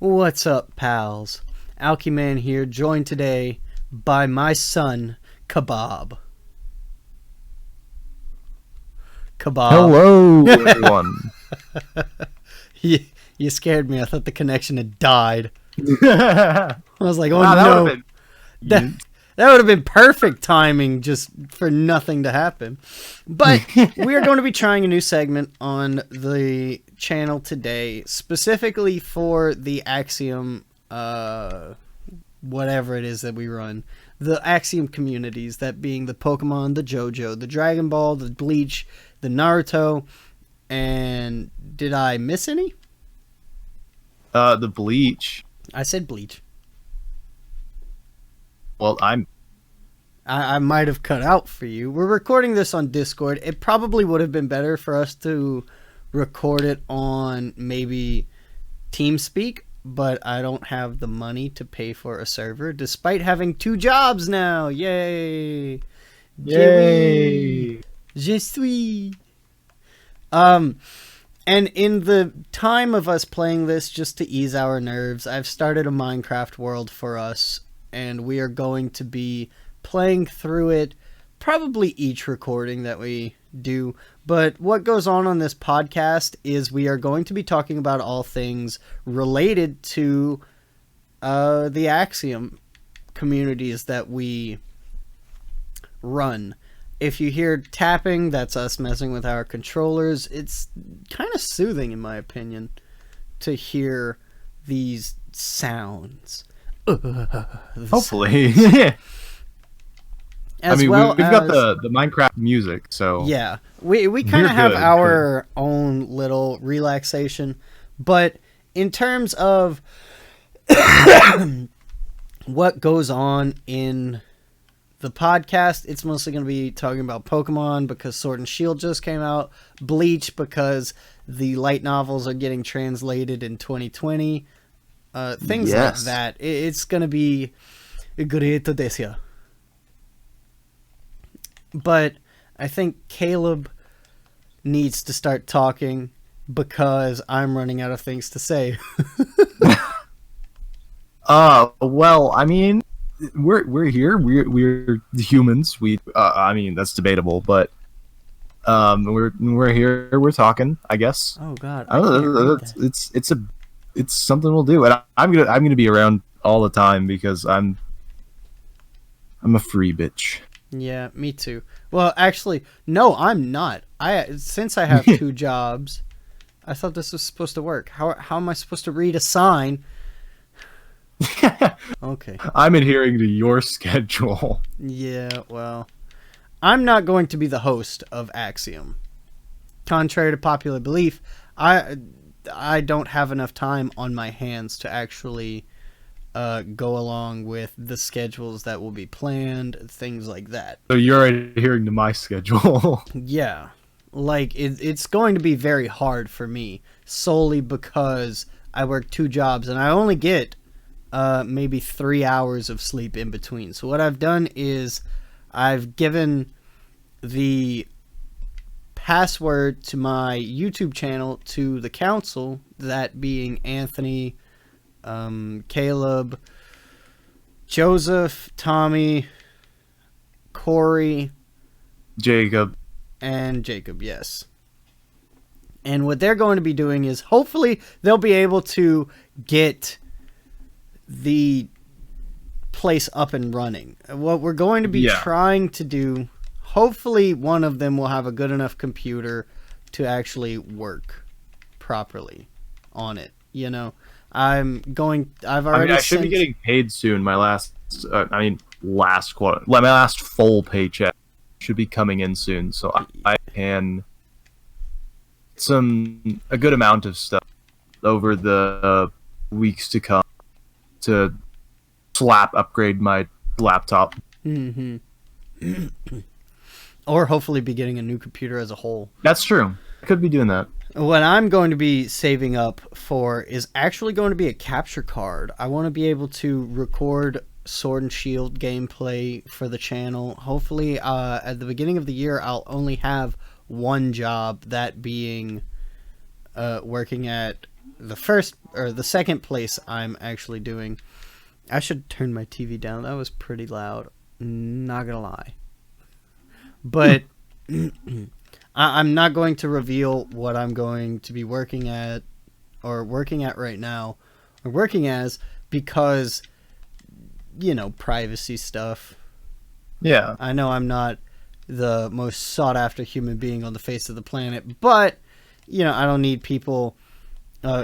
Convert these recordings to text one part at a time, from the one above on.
What's up, pals? Alchemy here, joined today by my son, Kebab. Kebab. Hello, everyone. You scared me. I thought the connection had died. I was like, oh no. That would have been perfect timing just for nothing to happen. But we are going to be trying a new segment on the channel today, specifically for the Axiom, whatever it is that we run. The Axiom communities, that being the Pokemon, the JoJo, the Dragon Ball, the Bleach, the Naruto, and did I miss any? The Bleach. I said Bleach. Well, I might have cut out for you. We're recording this on Discord. It probably would have been better for us to record it on maybe TeamSpeak, but I don't have the money to pay for a server, despite having 2 jobs now. Yay! Yay! Je suis. And in the time of us playing this, just to ease our nerves, I've started a Minecraft world for us, and we are going to be playing through it, probably each recording that we do. But what goes on this podcast is we are going to be talking about all things related to the Axiom communities that we run. If you hear tapping, that's us messing with our controllers. It's kind of soothing, in my opinion, to hear these sounds. Hopefully. We've got the Minecraft music, so... Yeah, we kind of have our own little relaxation, but in terms of what goes on in the podcast, it's mostly going to be talking about Pokemon because Sword and Shield just came out, Bleach because the light novels are getting translated in 2020, things like that. It's going to be great this year. But I think Caleb needs to start talking because I'm running out of things to say. Well, I mean, we're here. We're humans. I mean, that's debatable, but we're here. We're talking, I guess. Oh God, I don't know. It's something we'll do, and I'm gonna be around all the time because I'm a free bitch. Yeah, me too. Well, actually, no, I'm not. Since I have 2 jobs, I thought this was supposed to work. How am I supposed to read a sign? Okay. I'm adhering to your schedule. Yeah, well, I'm not going to be the host of Axiom. Contrary to popular belief, I don't have enough time on my hands to actually go along with the schedules that will be planned, things like that. So you're adhering to my schedule. Yeah. Like, it's going to be very hard for me, solely because I work 2 jobs, and I only get maybe 3 hours of sleep in between. So what I've done is I've given the password to my YouTube channel to the council, that being Anthony, Caleb, Joseph, Tommy, Corey, Jacob, yes. And what they're going to be doing is hopefully they'll be able to get the place up and running. What we're going to be trying to do, hopefully one of them will have a good enough computer to actually work properly on it, you know. I should be getting paid soon. My last full paycheck should be coming in soon, so I can a good amount of stuff over the weeks to come to upgrade my laptop. Mm-hmm. Or hopefully be getting a new computer as a whole. That's true. I could be doing that. What I'm going to be saving up for is actually going to be a capture card. I want to be able to record Sword and Shield gameplay for the channel. Hopefully, at the beginning of the year, I'll only have one job, that being working at the second place I'm actually doing. I should turn my TV down. That was pretty loud. Not gonna lie. But I'm not going to reveal what I'm going to be working at right now, or working as, because, privacy stuff. Yeah. I know I'm not the most sought after human being on the face of the planet, but, I don't need people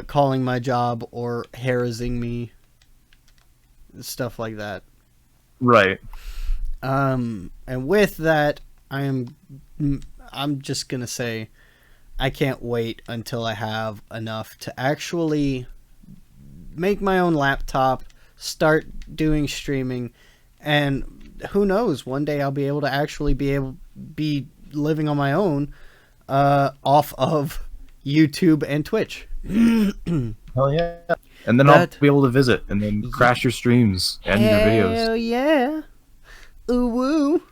calling my job or harassing me. Stuff like that. Right. And with that, I'm just gonna say I can't wait until I have enough to actually make my own laptop, start doing streaming, and who knows, one day I'll be able to actually be living on my own off of YouTube and Twitch. Hell yeah. And then I'll be able to visit and then crash your streams and your videos. Hell yeah. Ooh woo.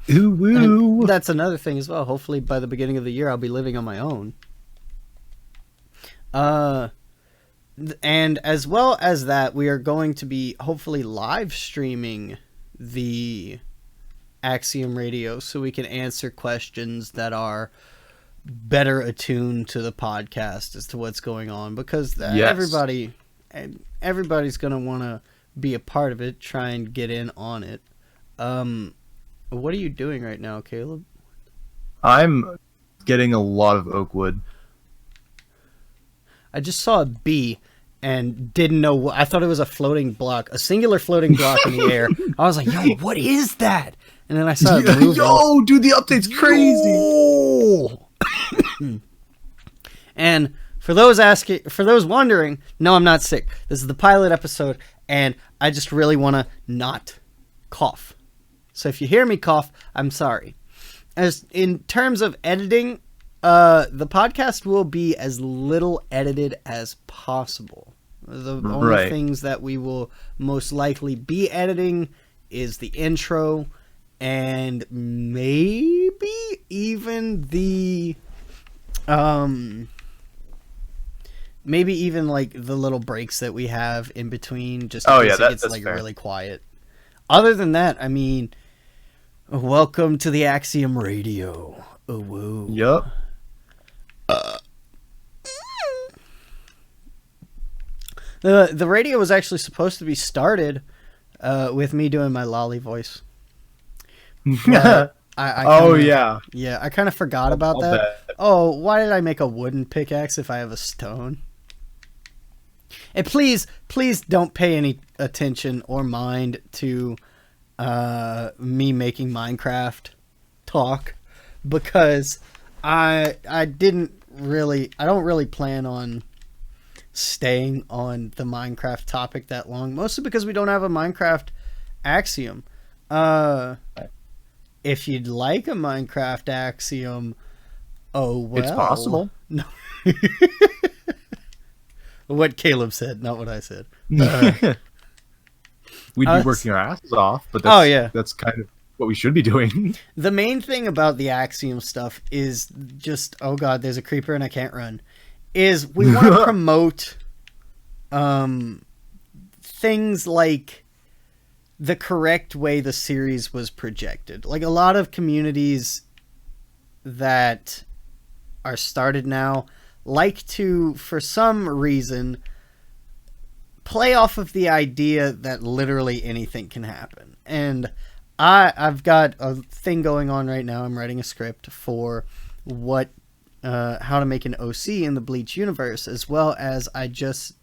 Ooh woo. And that's another thing as well. Hopefully by the beginning of the year I'll be living on my own. And as well as that, we are going to be hopefully live streaming the Axiom Radio so we can answer questions that are better attuned to the podcast as to what's going on, because everybody's going to want to be a part of it, try and get in on it. What are you doing right now, Caleb? I'm getting a lot of oak wood. I just saw a bee and didn't know. I thought it was a singular floating block in the air. I was like, yo, what is that? And then I saw it moving. Yo, dude, the update's crazy. Yo! And for those wondering, no, I'm not sick. This is the pilot episode, and I just really want to not cough. So if you hear me cough, I'm sorry. As in terms of editing, the podcast will be as little edited as possible. The only things that we will most likely be editing is the intro and maybe even the like the little breaks that we have in between, just in case it gets like fair. Really quiet. Other than that, I mean, welcome to the Axiom Radio. Oh, whoa. Yup. The radio was actually supposed to be started with me doing my lolly voice. I kind of forgot about that. Bet. Oh, why did I make a wooden pickaxe if I have a stone? And please don't pay any attention or mind to me making Minecraft talk, because I don't really plan on staying on the Minecraft topic that long, mostly because we don't have a Minecraft Axiom. If you'd like a Minecraft Axiom, oh well. It's possible. No. What Caleb said, not what I said. We'd be working our asses off, but that's kind of what we should be doing. The main thing about the Axiom stuff is just, oh god, there's a creeper and I can't run, is we want to promote things like the correct way the series was projected. Like a lot of communities that are started now like to, for some reason, play off of the idea that literally anything can happen. And I've got a thing going on right now. I'm writing a script for how to make an OC in the Bleach universe, as well as I just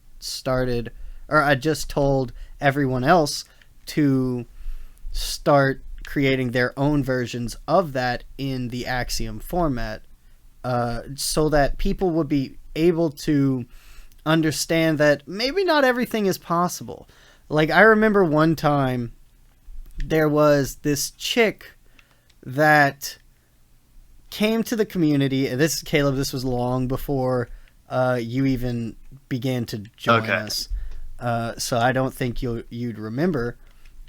told everyone else to start creating their own versions of that in the Axiom format, so that people would be able to understand that maybe not everything is possible. Like, I remember one time there was this chick that came to the community. This, Caleb, this was long before you even began to join us. So I don't think you'd remember.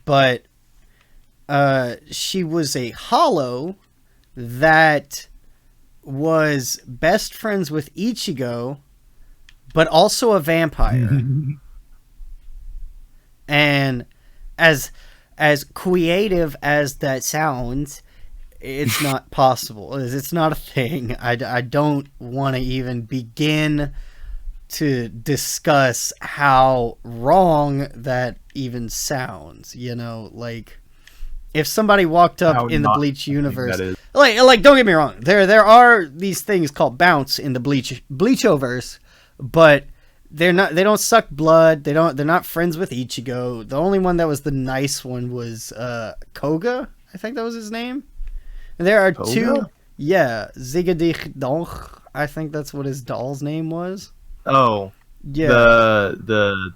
But she was a hollow that was best friends with Ichigo, but also a vampire. And as creative as that sounds, it's not possible. It's not a thing. I don't want to even begin to discuss how wrong that even sounds. You know, like if somebody walked up in the Bleach universe, like don't get me wrong, there are these things called bounce in the Bleachoverse, but they don't suck blood. They're not friends with Ichigo. The only one that was the nice one was Koga. I think that was his name. And there are Koga? two. Yeah, Zigadich Donch. I think that's what his doll's name was. Oh, yeah. The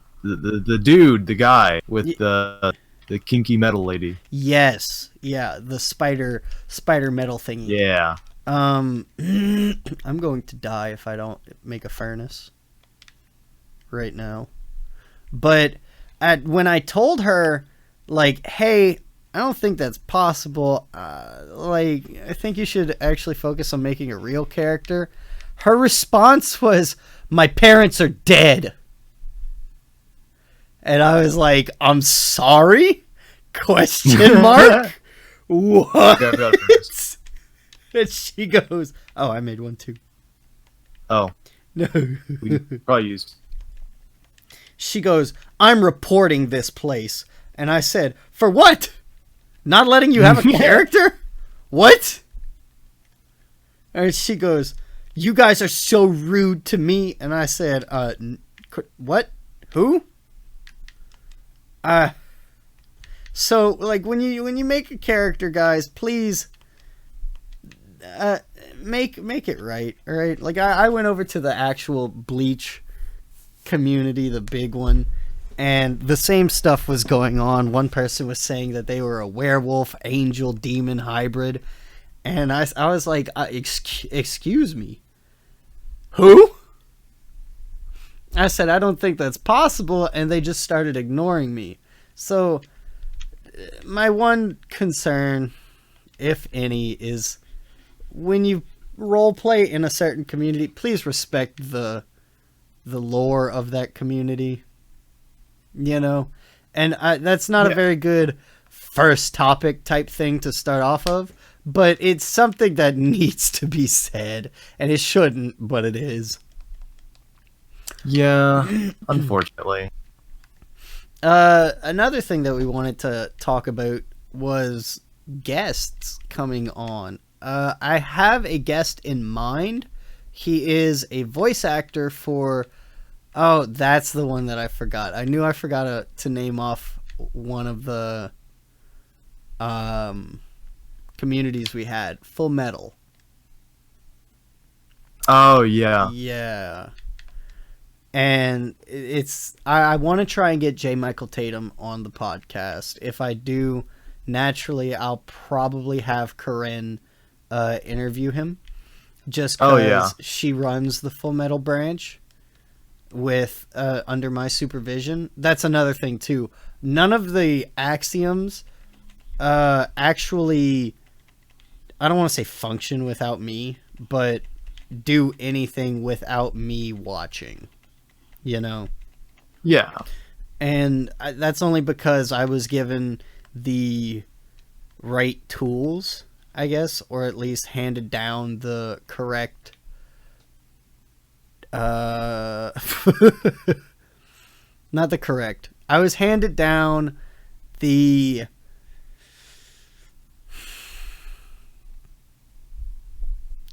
dude, the guy with the kinky metal lady. Yes, yeah, the spider metal thingy. Yeah. I'm going to die if I don't make a furnace right now. But when I told her, like, hey, I don't think that's possible. Like, I think you should actually focus on making a real character. Her response was, "My parents are dead." And I was like, "I'm sorry?" Question mark? What? And she goes, "Oh, I made one too." Oh. No. We probably used. She goes, "I'm reporting this place." And I said, "For what? Not letting you have a character? What?" And she goes, "You guys are so rude to me." And I said, what? Who? So, like, when you make a character, guys, please make it right, all right? Like, I went over to the actual Bleach community, the big one, and the same stuff was going on. One person was saying that they were a werewolf, angel, demon hybrid, and I was like, excuse me, who? I said, I don't think that's possible, and they just started ignoring me. So, my one concern, if any, is when you roleplay in a certain community, please respect the lore of that community. You know? And that's not a very good first topic type thing to start off of, but it's something that needs to be said, and it shouldn't, but it is. Yeah, unfortunately. Another thing that we wanted to talk about was guests coming on. I have a guest in mind. He is a voice actor for... Oh, that's the one that I forgot. I knew I forgot to name off one of the communities we had. Full Metal. Oh, yeah. Yeah. And I want to try and get J. Michael Tatum on the podcast. If I do, naturally, I'll probably have Corinne interview him. Just because she runs the Full Metal branch with under my supervision. That's another thing, too. None of the Axioms actually, I don't want to say function without me, but do anything without me watching. You know? Yeah. And that's only because I was given the right tools, I guess, or at least handed down the correct... not the correct. I was handed down the...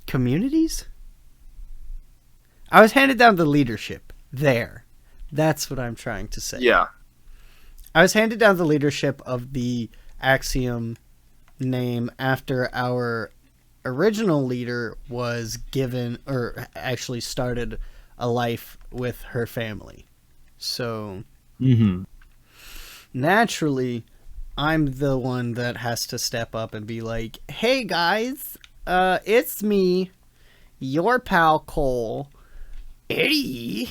communities? I was handed down the leadership. There. That's what I'm trying to say. Yeah. I was handed down the leadership of the Axiom name after our original leader was given, or actually started a life with her family. So, naturally, I'm the one that has to step up and be like, "Hey guys, it's me, your pal Cole, Eddie."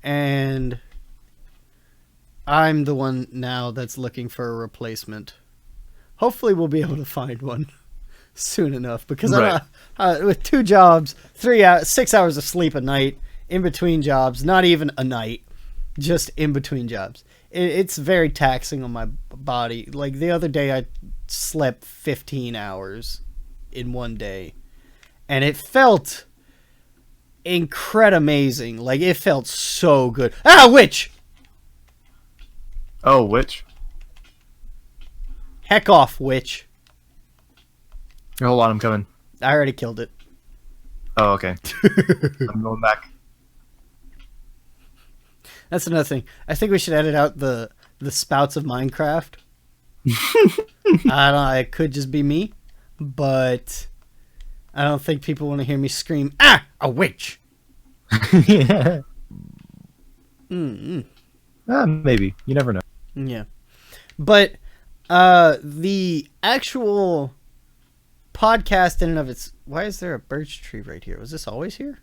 And I'm the one now that's looking for a replacement. Hopefully we'll be able to find one. soon enough because Right. with 2 jobs, 3 hours, 6 hours of sleep a night in between jobs, not even a night, just in between jobs. It's very taxing on my body. Like the other day, I slept 15 hours in one day, and it felt amazing. Like it felt so good. Ah, witch! Oh, which? Heck off, witch! Hold on, I'm coming. I already killed it. Oh, okay. I'm going back. That's another thing. I think we should edit out the spouts of Minecraft. I don't know. It could just be me, but I don't think people want to hear me scream, "Ah, a witch!" Yeah. Mm-mm. Maybe. You never know. Yeah, but the actual podcast in and of its. Why is there a birch tree right here? Was this always here?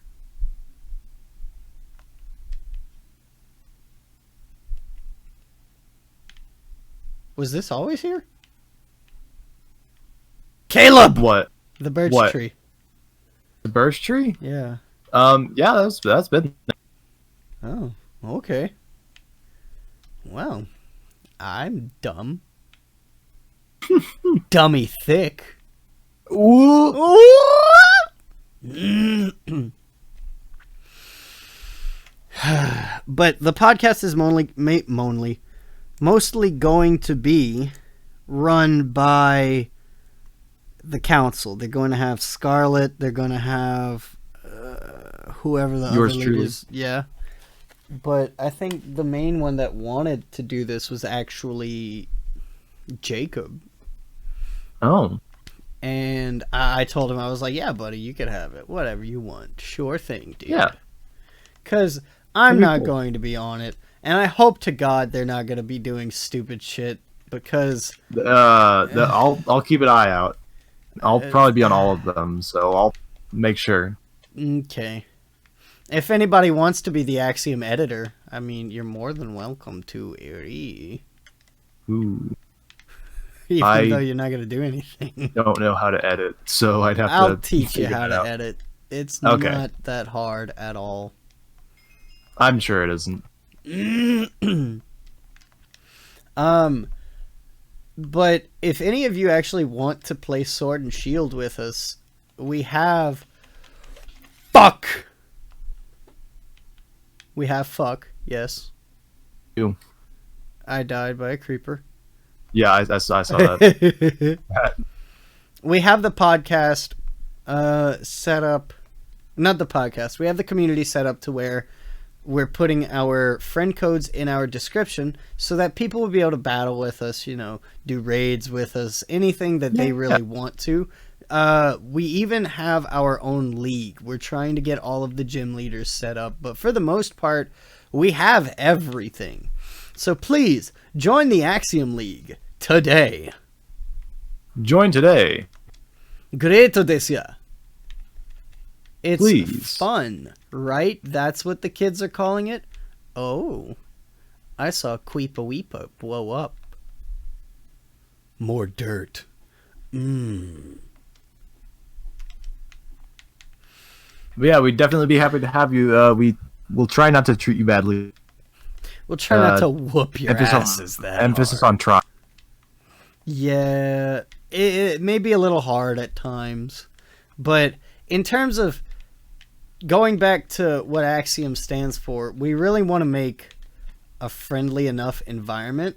Was this always here? Caleb! What? The birch What? tree. The birch tree? Yeah. Yeah, that's been. Oh, okay. Well, I'm dumb. Dummy thick. Ooh. But the podcast is mostly going to be run by the council. They're going to have Scarlet. They're going to have whoever the Yours other lead truly. is. Yeah. But I think the main one that wanted to do this was actually Jacob. Oh. And I told him, I was like, yeah, buddy, you could have it. Whatever you want. Sure thing, dude. Yeah. Because I'm That'd be not cool. going to be on it. And I hope to God they're not going to be doing stupid shit. Because I'll keep an eye out. I'll probably be on all of them, so I'll make sure. okay. If anybody wants to be the Axiom editor, I mean, you're more than welcome to. Ooh. Even though you're not going to do anything. Don't know how to edit, so I'd have I'll to teach you figure how it to out. edit. It's Okay. not that hard at all. I'm sure it isn't. But if any of you actually want to play Sword and Shield with us, we have fuck. We have fuck, yes. Ew. I died by a creeper. Yeah, I saw that. We have the podcast set up. Not the podcast. We have the community set up to where we're putting our friend codes in our description so that people will be able to battle with us, do raids with us, anything that they really want to. We even have our own league. We're trying to get all of the gym leaders set up, but for the most part, we have everything. So please, join the Axiom League today. Join today. Greto desia. It's Please. fun, right? That's what the kids are calling it? Oh. I saw Queepa Weepa blow up. More dirt. But yeah, we'd definitely be happy to have you. We'll try not to treat you badly. We'll try not to whoop your Emphasis asses that Emphasis hard. on try. Yeah, it may be a little hard at times. But in terms of going back to what Axiom stands for, we really want to make a friendly enough environment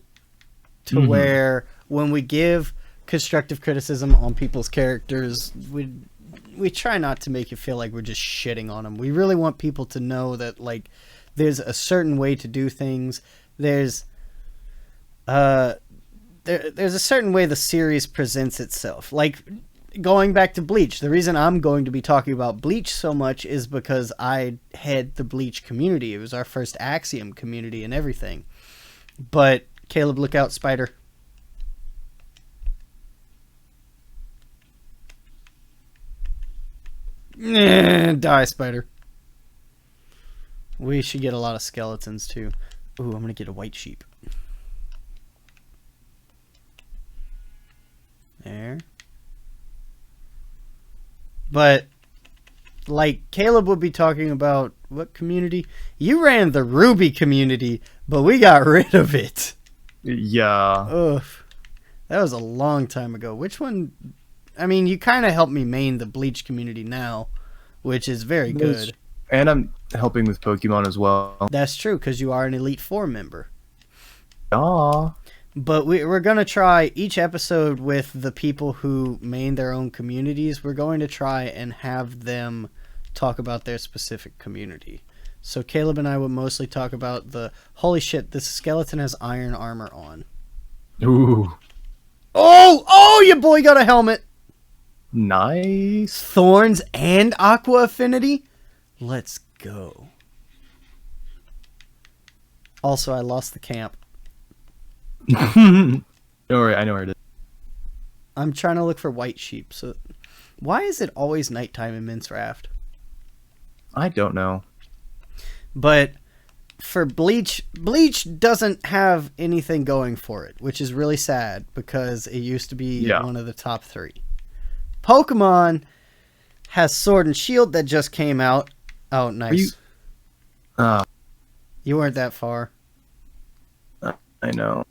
to where when we give constructive criticism on people's characters, we try not to make you feel like we're just shitting on them. We really want people to know that, like, there's a certain way to do things. There's a certain way the series presents itself. Like, going back to Bleach, the reason I'm going to be talking about Bleach so much is because I head the Bleach community. It was our first Axiom community and everything. But, Caleb, look out, spider. Die, spider. We should get a lot of skeletons, too. Ooh, I'm going to get a white sheep. There. But like Caleb would be talking about what community? You ran the Ruby community, but we got rid of it. Yeah. Ugh. That was a long time ago. Which one? I mean, you kind of helped me main the Bleach community now, which is very good. And I'm helping with Pokemon as well. That's true, because you are an Elite Four member. Aw. But we're going to try each episode with the people who main their own communities. We're going to try and have them talk about their specific community. So Caleb and I would mostly talk about the, holy shit, this skeleton has iron armor on. Ooh. Oh, your boy got a helmet. Nice. Thorns and Aqua Affinity? Let's go. Also, I lost the camp. Don't worry, I know where it is. I'm trying to look for white sheep. So, why is it always nighttime in Mince Raft? I don't know. But for Bleach doesn't have anything going for it, which is really sad because it used to be one of the top 3. Pokemon has Sword and Shield that just came out. Oh, nice. You weren't that far. I know.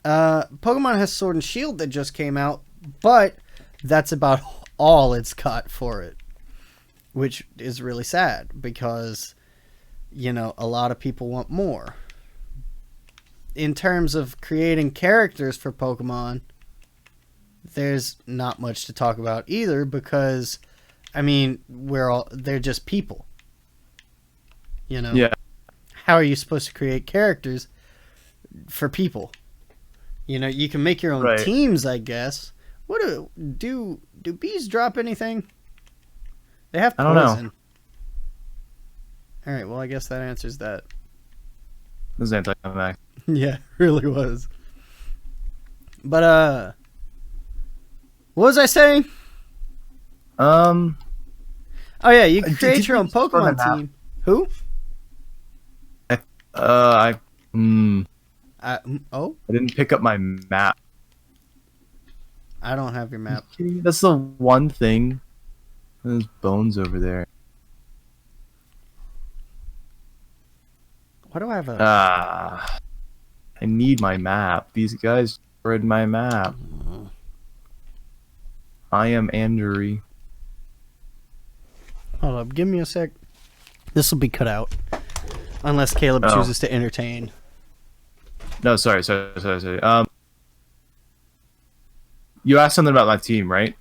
Pokemon has Sword and Shield that just came out, but that's about all it's got for it, which is really sad because, you know, a lot of people want more. In terms of creating characters for Pokemon, there's not much to talk about either because, I mean, they're just people. You know? Yeah. How are you supposed to create characters for people? You know, you can make your own teams, I guess. What do bees drop anything? They have poison. I don't know. All right, well, I guess that answers that. This is anticlimactic. Yeah, it really was. But what was I saying? Oh yeah, you can create your own Pokemon team. Who? I I didn't pick up my map. I don't have your map. That's the one thing. There's bones over there. Why do I have a... I need my map. These guys read my map. I am Andrew. Hold up, give me a sec. This will be cut out. Unless Caleb chooses to entertain. No, sorry. You asked something about my team, right?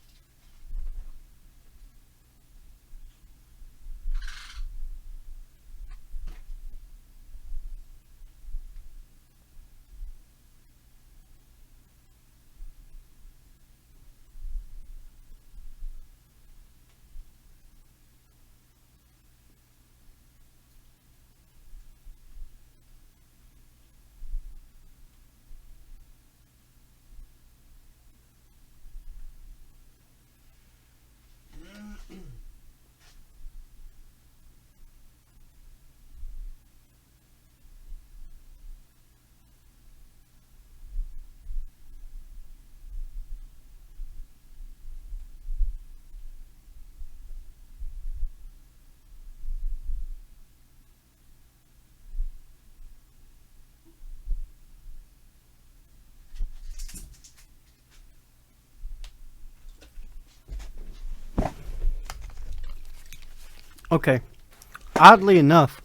Okay. Oddly enough,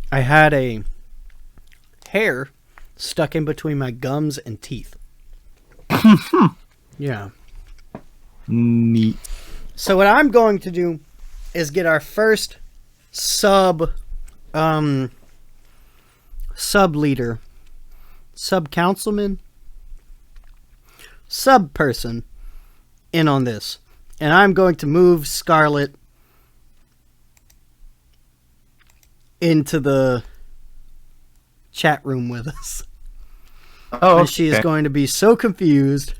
I had a hair stuck in between my gums and teeth. Yeah. Neat. So what I'm going to do is get our first sub leader, sub councilman, sub person in on this. And I'm going to move Scarlet into the chat room with us. Oh, and she is going to be so confused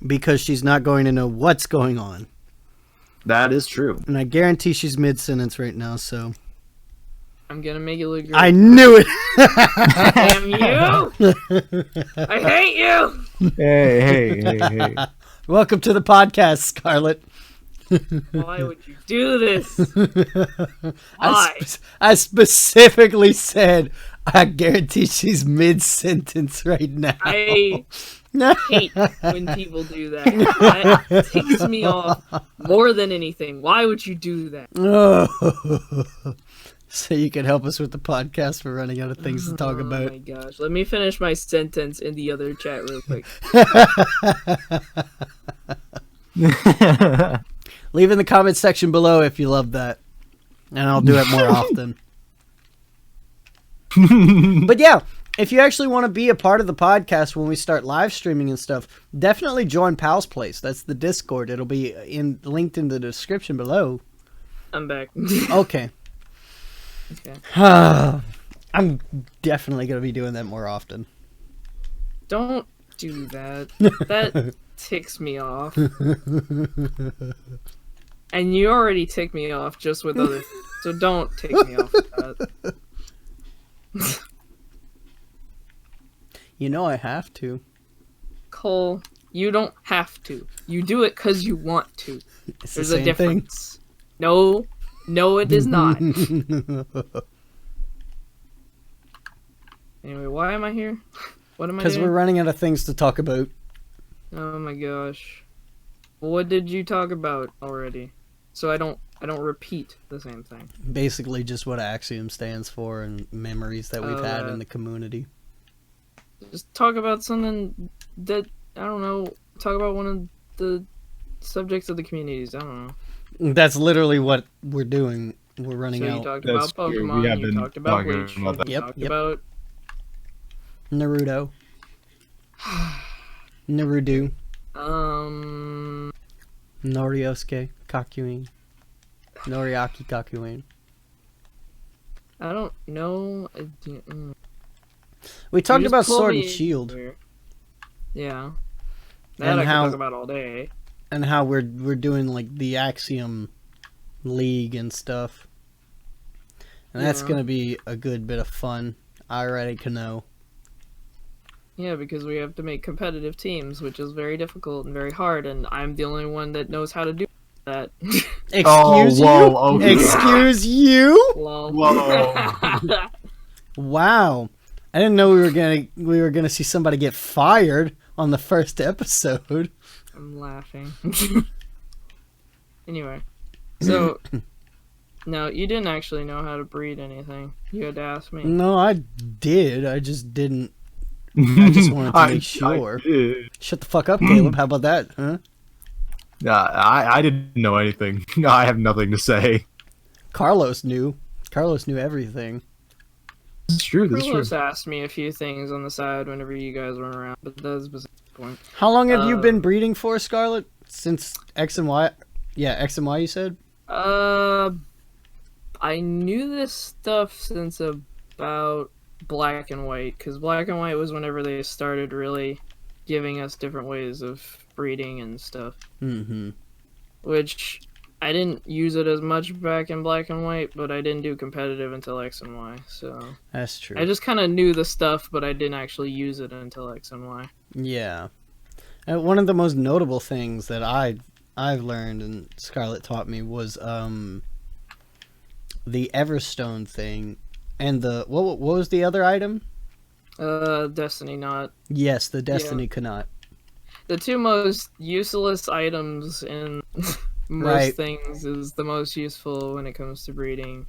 because she's not going to know what's going on. That is true. And I guarantee she's mid-sentence right now, so... I'm gonna make it look good. I knew it! Damn you! I hate you! Hey. Welcome to the podcast, Scarlett. Why would you do this? I specifically said, I guarantee she's mid-sentence right now. I hate when people do that. That takes me off more than anything. Why would you do that? Oh. So you can help us with the podcast. We're running out of things to talk about. Oh my gosh. Let me finish my sentence in the other chat real quick. Leave in the comment section below if you love that. And I'll do it more often. But yeah, if you actually want to be a part of the podcast when we start live streaming and stuff, definitely join Pal's Place. That's the Discord. It'll be linked in the description below. I'm back. Okay. Okay. I'm definitely going to be doing that more often. Don't do that. That ticks me off. And you already tick me off just with other... So don't tick me off with that. You know I have to. Cole, you don't have to. You do it because you want to. It's There's the same a difference. Thing. No, it is not. Anyway, why am I here? What am I doing? Because we're running out of things to talk about. Oh my gosh. What did you talk about already? So I don't repeat the same thing. Basically just what Axiom stands for and memories that we've had in the community. Just talk about something that, I don't know, talk about one of the subjects of the communities, I don't know. That's literally what we're doing. We're running out. So you talked about Pokemon, you talked about Bleach, you talked about... Naruto. Naruto. Noriosuke Kakyoin. Noriaki Kakyoin. I don't know. We talked about Sword and Shield. Yeah. That I can talk about all day. And how we're doing like the Axiom League and stuff. And that's gonna be a good bit of fun. I already can know. Yeah, because we have to make competitive teams, which is very difficult and very hard, and I'm the only one that knows how to do that. Excuse you? Okay. Excuse you? Whoa. Wow. I didn't know we were gonna see somebody get fired on the first episode. I'm laughing. Anyway, so no, you didn't actually know how to breed anything. You had to ask me. No, I did. I just didn't. I just wanted to make sure. Shut the fuck up, Caleb. How about that, huh? I didn't know anything. I have nothing to say. Carlos knew. Carlos knew everything. It's true. That's true. Carlos asked me a few things on the side whenever you guys weren't around, but that's beside the point. How long have you been breeding for, Scarlett? Since X and Y? Yeah, X and Y, you said? I knew this stuff since about Black and White, because Black and White was whenever they started really giving us different ways of breeding and stuff. Mm-hmm. Which, I didn't use it as much back in Black and White, but I didn't do competitive until X and Y, so... That's true. I just kind of knew the stuff, but I didn't actually use it until X and Y. Yeah. One of the most notable things that I've learned and Scarlett taught me was the Everstone thing. And what was the other item? Destiny Knot. Yes, the Destiny Knot. The two most useless items in most things is the most useful when it comes to breeding.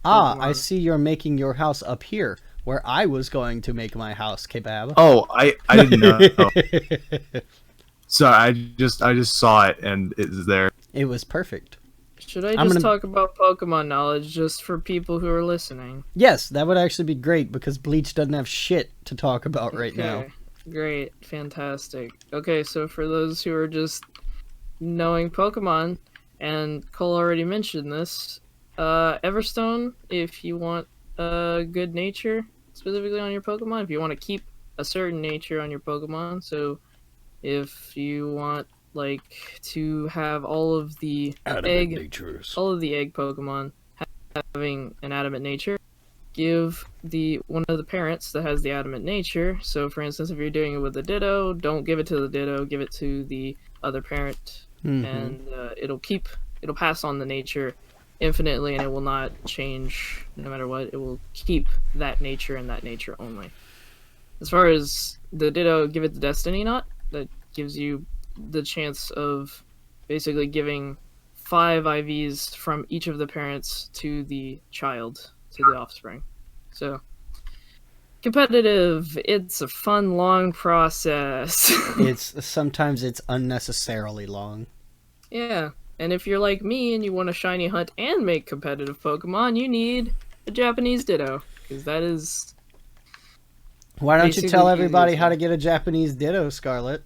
Pokemon. I see you're making your house up here, where I was going to make my house, Kebab. Oh, I didn't know. Sorry, I just saw it and it's there. It was perfect. Should I just talk about Pokemon knowledge just for people who are listening? Yes, that would actually be great because Bleach doesn't have shit to talk about right now. Great, fantastic. Okay, so for those who are just knowing Pokemon, and Cole already mentioned this, Everstone, if you want good nature, specifically on your Pokemon, if you want to keep a certain nature on your Pokemon, so if you want to have all of the egg Pokemon having an adamant nature, give one of the parents that has the adamant nature. So for instance, if you're doing it with the Ditto, don't give it to the Ditto, give it to the other parent, Mhm. and it'll pass on the nature infinitely, and it will not change no matter what. It will keep that nature and that nature only. As far as the Ditto Give It the Destiny Knot, that gives you the chance of basically giving 5 IVs from each of the parents to the child, to the offspring. So, competitive, it's a fun, long process. Sometimes it's unnecessarily long. Yeah, and if you're like me and you want to shiny hunt and make competitive Pokemon, you need a Japanese Ditto, because that is... Why don't you basically tell the everybody easiest how way. to get a Japanese Ditto, Scarlet?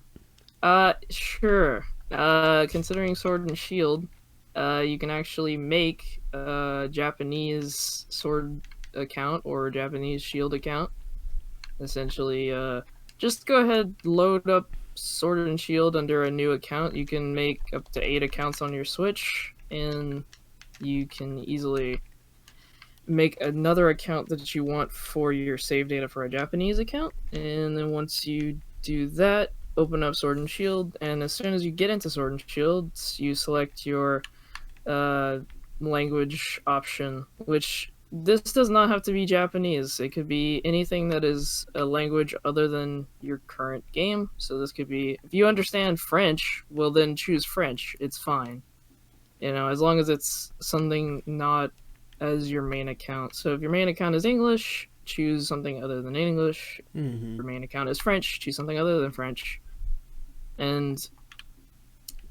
Sure. Considering Sword and Shield, you can actually make a Japanese Sword account or a Japanese Shield account. Essentially, just go ahead, load up Sword and Shield under a new account. You can make up to 8 accounts on your Switch, and you can easily make another account that you want for your save data for a Japanese account. And then once you do that, open up Sword and Shield, and as soon as you get into Sword and Shield, you select your language option, which this does not have to be Japanese. It could be anything that is a language other than your current game. So this could be, if you understand French, well then choose French. It's fine. As long as it's something not as your main account. So if your main account is English, choose something other than English. Mm-hmm. If your main account is French, choose something other than French. And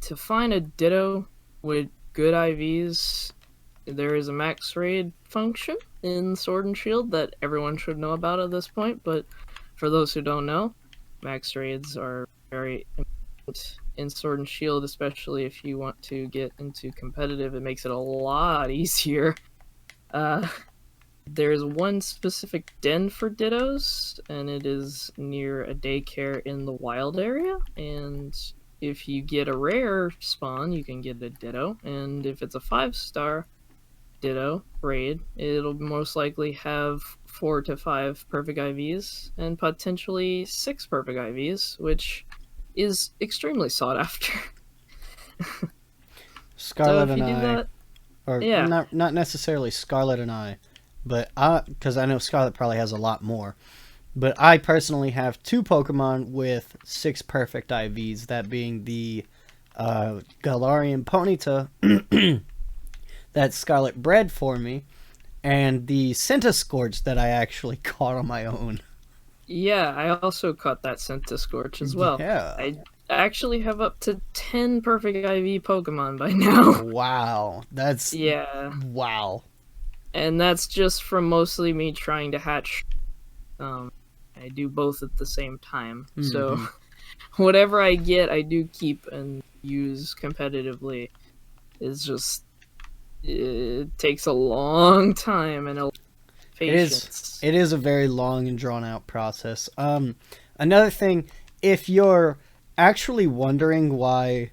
to find a Ditto with good IVs, there is a max raid function in Sword and Shield that everyone should know about at this point, but for those who don't know, max raids are very important in Sword and Shield, especially if you want to get into competitive. It makes it a lot easier. There's one specific den for Dittos, and it is near a daycare in the wild area, and if you get a rare spawn, you can get a Ditto, and if it's a 5-star Ditto raid, it'll most likely have 4 to 5 perfect IVs, and potentially 6 perfect IVs, which is extremely sought after. Scarlet so if and you do I, that, or yeah. not necessarily Scarlet and I, but because I know Scarlet probably has a lot more. But I personally have 2 Pokemon with 6 perfect IVs, that being the Galarian Ponyta that Scarlet bred for me, and the Centiskorch that I actually caught on my own. Yeah, I also caught that Centiskorch as well. Yeah. I actually have up to 10 perfect IV Pokemon by now. Wow. That's... Yeah. Wow. And that's just from mostly me trying to hatch. I do both at the same time. Mm-hmm. So whatever I get, I do keep and use competitively. It's just... It takes a long time and a lot of patience. It is a very long and drawn out process. Another thing, if you're actually wondering why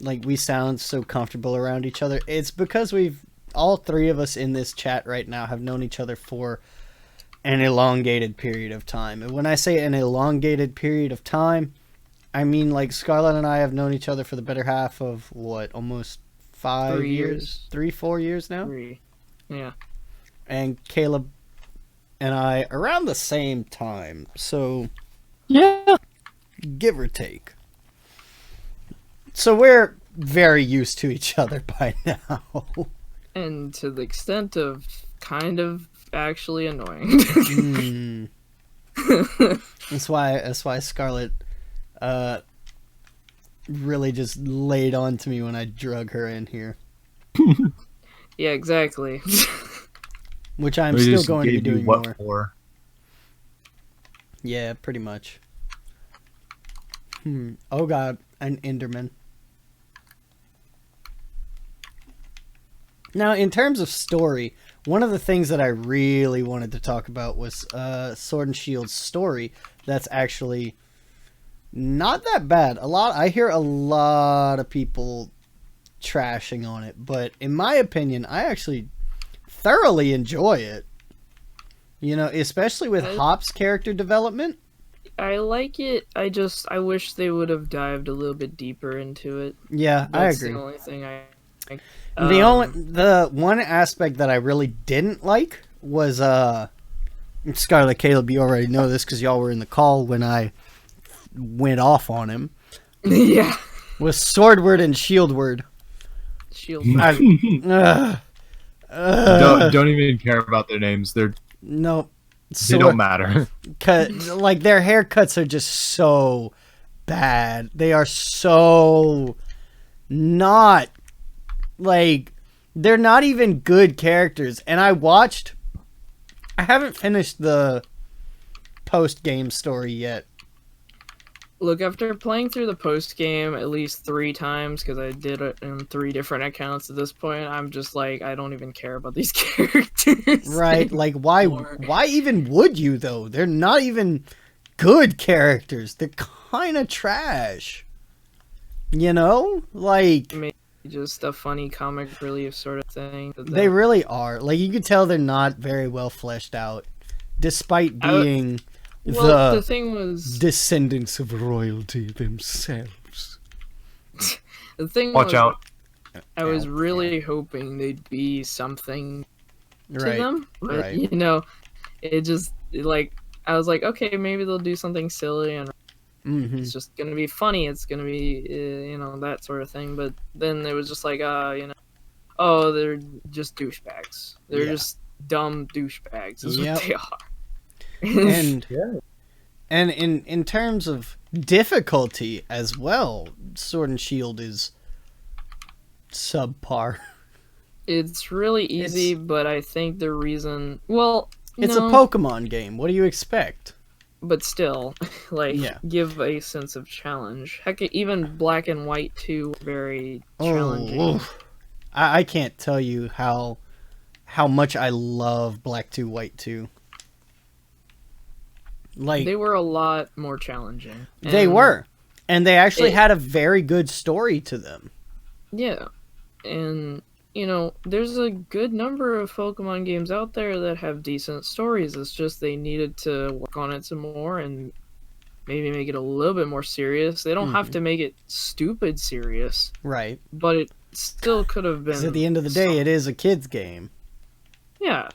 we sound so comfortable around each other, it's because all 3 of us in this chat right now have known each other for an elongated period of time. And when I say an elongated period of time, I mean Scarlet and I have known each other for the better half of almost 5 years? 3-4 years now? 3. Yeah. And Caleb and I around the same time. So, Yeah. give or take. So we're very used to each other by now. And to the extent of kind of actually annoying. That's why Scarlet really just laid on to me when I drug her in here. Yeah, exactly. Which I'm We still just going to be gave you doing what more. for? Yeah, pretty much. Oh god, an Enderman. Now, in terms of story, one of the things that I really wanted to talk about was Sword and Shield's story. That's actually not that bad. I hear a lot of people trashing on it, but in my opinion, I actually thoroughly enjoy it. Especially with Hop's character development. I like it. I wish they would have dived a little bit deeper into it. Yeah, I That's agree. the only thing I like. The one aspect that I really didn't like was Scarlet Caleb, you already know this because y'all were in the call when I went off on him. Yeah. Was Swordward and Shieldward. Shield. Don't even care about their names. No. They don't matter. Like, their haircuts are just so bad. They are so not, like, they're not even good characters. And I haven't finished the post-game story yet. Look, after playing through the post game at least 3 times, because I did it in 3 different accounts at this point, I'm just like, I don't even care about these characters. Right? Like, why even would you, though? They're not even good characters. They're kind of trash. You know? Like, Maybe just a funny comic relief sort of thing. They really are. Like, you could tell they're not very well fleshed out, despite being the thing was, descendants of royalty themselves. the thing Watch was, out. I was really hoping they'd be something to them, but right. you know, it just like I was like, okay, maybe they'll do something silly and it's just gonna be funny. It's gonna be you know, that sort of thing. But then it was just like, you know, oh, they're just douchebags. They're just dumb douchebags. Is what they are. And in terms of difficulty as well, Sword and Shield is subpar. It's really easy, but I think the reason... Well, it's a Pokemon game. What do you expect? But still, like, give a sense of challenge. Heck, even Black and White 2 were very challenging. I can't tell you how much I love Black 2, White 2. Like, they were a lot more challenging. They were. And they actually had a very good story to them. Yeah. And, you know, there's a good number of Pokemon games out there that have decent stories. It's just they needed to work on it some more and maybe make it a little bit more serious. They don't have to make it stupid serious. Right. But it still could have been... 'Cause at the end of the day, it is a kid's game. Yeah.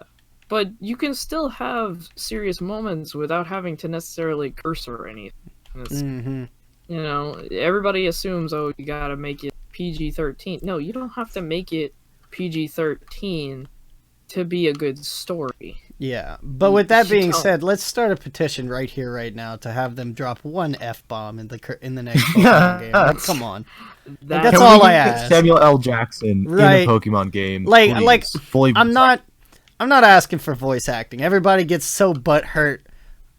But you can still have serious moments without having to necessarily curse or anything. You know, everybody assumes, oh, you gotta make it PG-13. No, you don't have to make it PG-13 to be a good story. Yeah, but with that being said, let's start a petition right here, right now, to have them drop one F-bomb in the next Pokemon game. Like, come on. That's all I ask. Samuel L. Jackson in a Pokemon game. Like, fully. I'm not asking for voice acting. Everybody gets so butthurt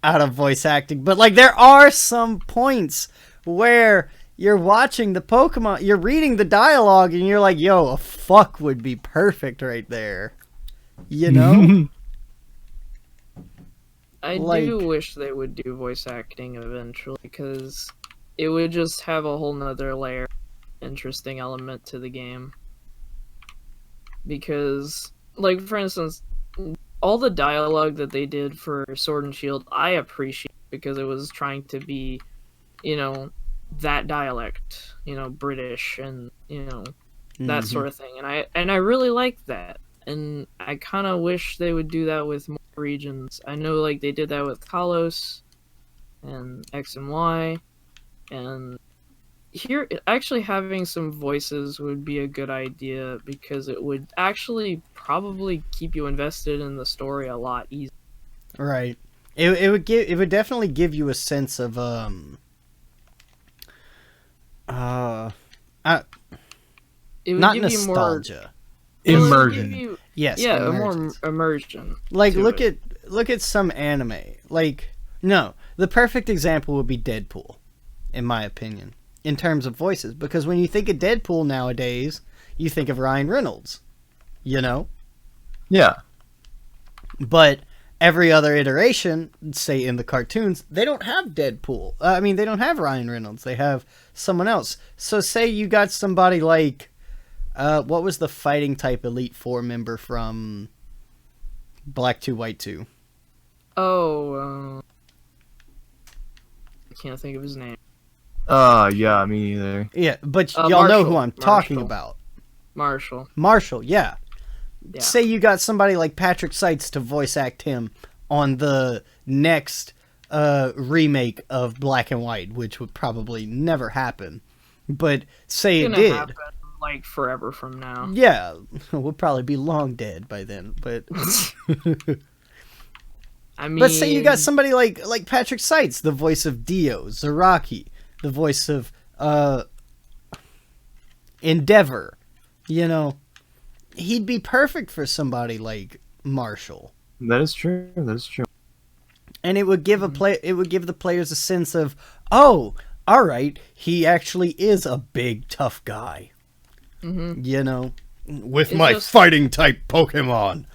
out of voice acting, but like, there are some points where you're watching the Pokemon, you're reading the dialogue, and you're like, yo, a fuck would be perfect right there. You know? I do wish they would do voice acting eventually, because it would just have a whole nother layer, interesting element to the game. Because, like, for instance, all the dialogue that they did for Sword and Shield, I appreciate, because it was trying to be, you know, that dialect, you know, British and, you know, that sort of thing. And I really like that. And I kind of wish they would do that with more regions. I know, like, they did that with Kalos and X and Y. And here, actually having some voices would be a good idea, because it would actually probably keep you invested in the story a lot easier. Right. It would definitely give you a sense of it would not give nostalgia. Immersion. Yes. Yeah, more immersion. Like, look at some anime. Like, no, the perfect example would be Deadpool, in my opinion, in terms of voices. Because when you think of Deadpool nowadays, you think of Ryan Reynolds. You know? Yeah. But every other iteration, say in the cartoons, they don't have Deadpool. I mean, they don't have Ryan Reynolds. They have someone else. So say you got somebody like, what was the fighting type Elite Four member from Black 2, White 2? Oh, I can't think of his name. Yeah, me either. Yeah, but y'all know who I'm talking Marshall. about. Marshall. Yeah. Say you got somebody like Patrick Seitz to voice act him on the next remake of Black and White, which would probably never happen. But say it did. Happen, like forever from now. Yeah, we'll probably be long dead by then. But I mean, but say you got somebody like Patrick Seitz, the voice of Dio, Zaraki, the voice of Endeavor. You know, he'd be perfect for somebody like Marshall. That is true. And it would give the players a sense of, oh, all right, he actually is a big tough guy. Mm-hmm. You know, with my fighting type Pokemon.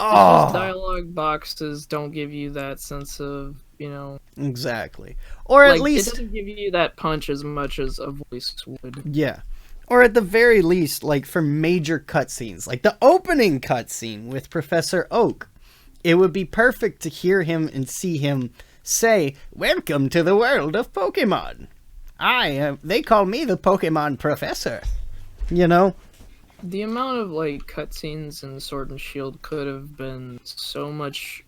Oh, dialogue boxes don't give you that sense of, you know, exactly, or at least it doesn't give you that punch as much as a voice would. Yeah. Or at the very least, like for major cutscenes, like the opening cutscene with Professor Oak, it would be perfect to hear him and see him say, "Welcome to the world of Pokemon. They call me the Pokemon Professor." You know? The amount of like cutscenes in Sword and Shield could have been so much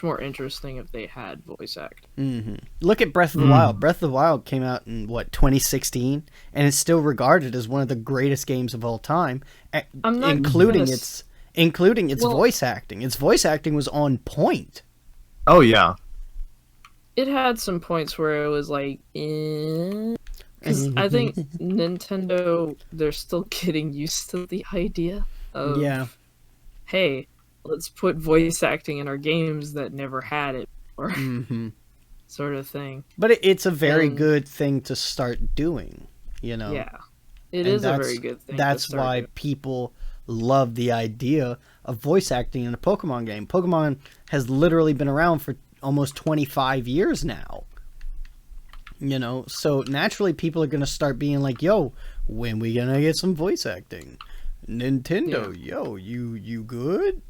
more interesting if they had voice act. Mm-hmm. Look at Breath of the Wild. Breath of the Wild came out in 2016, and it's still regarded as one of the greatest games of all time, including its voice acting. Its voice acting was on point. Oh yeah. It had some points where it was like, because I think Nintendo, they're still getting used to the idea of, hey, let's put voice acting in our games that never had it before, sort of thing. But it's a very good thing to start doing, you know? Yeah, it is a very good thing. That's why people love the idea of voice acting in a Pokemon game. Pokemon has literally been around for almost 25 years now. You know, so naturally people are going to start being like, yo, when we going to get some voice acting? Nintendo, yo, you good?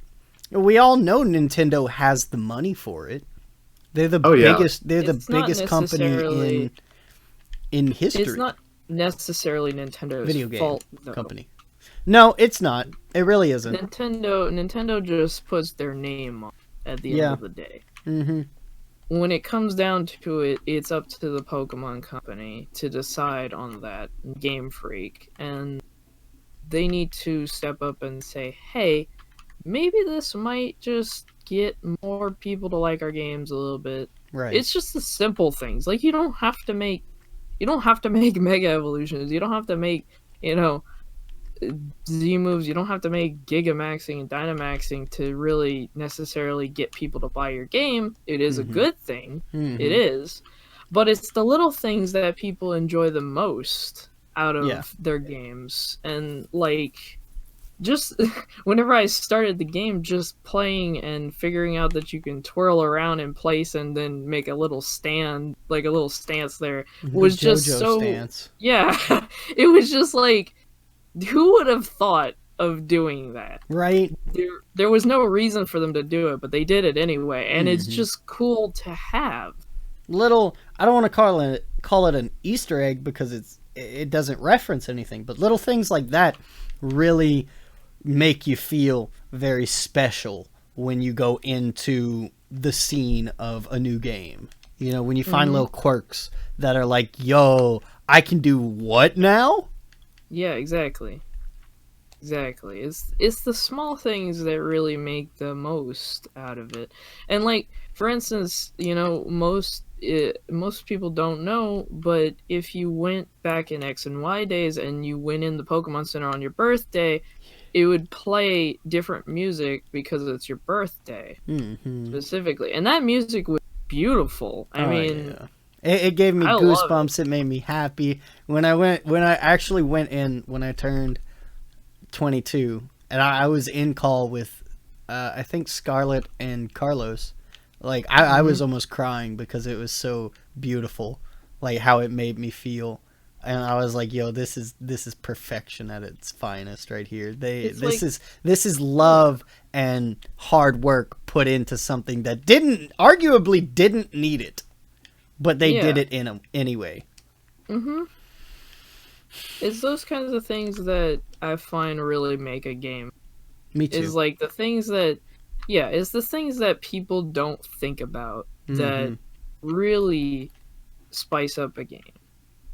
We all know Nintendo has the money for it. They're the biggest company in history. It's not necessarily Nintendo's video game fault, though. company. No, it's not. It really isn't. Nintendo just puts their name on at the end of the day. Mm-hmm. When it comes down to it, it's up to the Pokemon Company to decide on that, Game Freak, and they need to step up and say, hey, maybe this might just get more people to like our games a little bit. Right. It's just the simple things. Like, you don't have to make Mega Evolutions. You don't have to make, Z moves. You don't have to make Gigamaxing and Dynamaxing to really necessarily get people to buy your game. It is a good thing. It is. But it's the little things that people enjoy the most out of their games. And, like, just whenever I started the game, just playing and figuring out that you can twirl around in place and then make a little stand, like a little stance there, was just so... stance. Yeah. It was just like... Who would have thought of doing that? Right. There was no reason for them to do it, but they did it anyway, and it's just cool to have. Little, I don't want to call it an Easter egg because it doesn't reference anything, but little things like that really make you feel very special when you go into the scene of a new game. You know, when you find little quirks that are like, yo, I can do what now? Yeah, exactly. It's the small things that really make the most out of it. And like, for instance, most people don't know, but if you went back in X and Y days and you went in the Pokemon Center on your birthday, it would play different music because it's your birthday specifically, and that music was beautiful. I mean. Yeah. It gave me goosebumps. It made me happy when I actually went in when I turned 22, and I was in call with I think Scarlett and Carlos. Like I was almost crying because it was so beautiful, like how it made me feel, and I was like, "Yo, this is perfection at its finest right here." This is love and hard work put into something that arguably didn't need it. but they did it anyway. Mm-hmm. It's those kinds of things that I find really make a game. Me too. It's like the things that, it's the things that people don't think about that really spice up a game,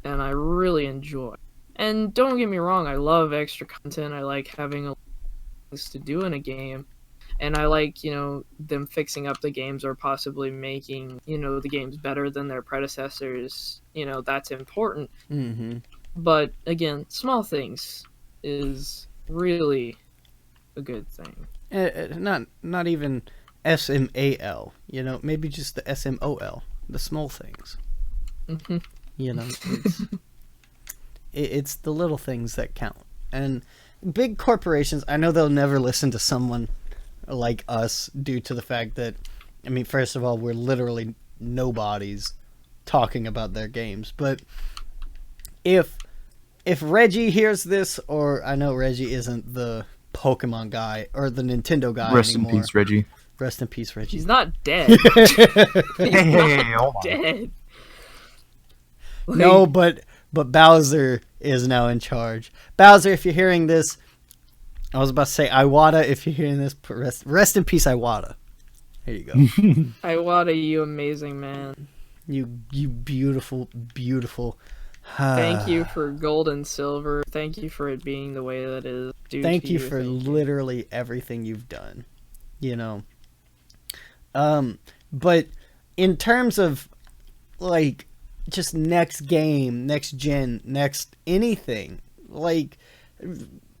and I really enjoy. And don't get me wrong, I love extra content. I like having things to do in a game, and I like, them fixing up the games or possibly making, the games better than their predecessors. That's important. Mm-hmm. But again, small things is really a good thing. Not even SMAL. Maybe just the SMOL, the small things. Mm-hmm. It's the little things that count. And big corporations, I know they'll never listen to someone like us due to the fact that, first of all, we're literally nobodies talking about their games. But if Reggie hears this, or I know Reggie isn't the Pokemon guy or the Nintendo guy Rest anymore. in peace, Reggie. Rest in peace, Reggie. He's not dead. Hey, hold on. Dead. No, but Bowser is now in charge. Bowser, if you're hearing this, I was about to say Iwata. If you're hearing this, rest in peace, Iwata. There you go. Iwata, you amazing man. You beautiful, beautiful. Thank you for gold and silver. Thank you for it being the way that it is. Thank you for literally everything you've done. But in terms of like just next game, next gen, next anything, like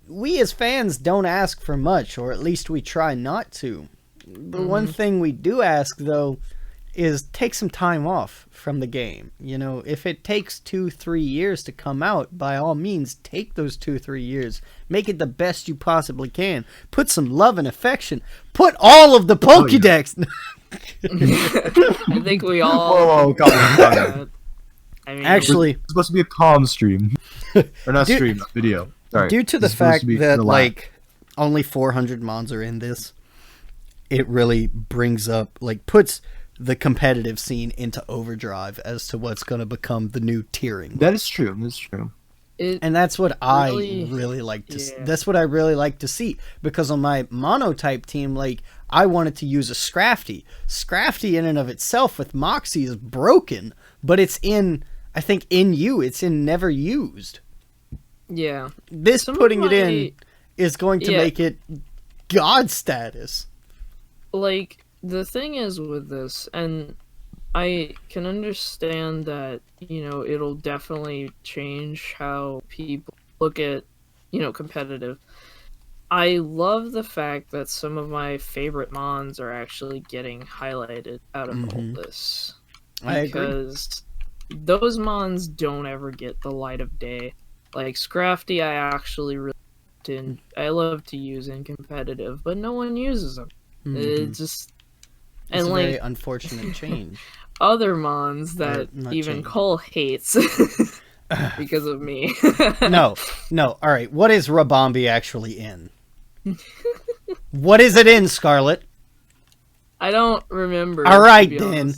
we as fans don't ask for much, or at least we try not to. The one thing we do ask though is take some time off from the game. If it takes 2-3 years to come out, by all means, take those 2-3 years. Make it the best you possibly can. Put some love and affection. Put all of the Pokédex. I think we all. Whoa, calm down. Actually, it's supposed to be a calm stream, or not stream, video. Sorry. Due to the fact that like only 400 mons are in this, it really brings up, puts the competitive scene into overdrive as to what's going to become the new tiering. That is true. That's true. And that's what I really like to see. That's what I really like to see, because on my monotype team, I wanted to use a Scrafty. Scrafty in and of itself with Moxie is broken, but it's it's in never used. Yeah. Putting it in is going to make it god status. The thing is with this, and I can understand that, it'll definitely change how people look at, competitive. I love the fact that some of my favorite mons are actually getting highlighted out of all this. I agree. Because those mons don't ever get the light of day. Scrafty, I actually really I love to use in competitive, but no one uses them. It's a very unfortunate change. Other mons that even Cole hates because of me. No. All right. What is Rabombi actually in? What is it in, Scarlet? I don't remember. All right then.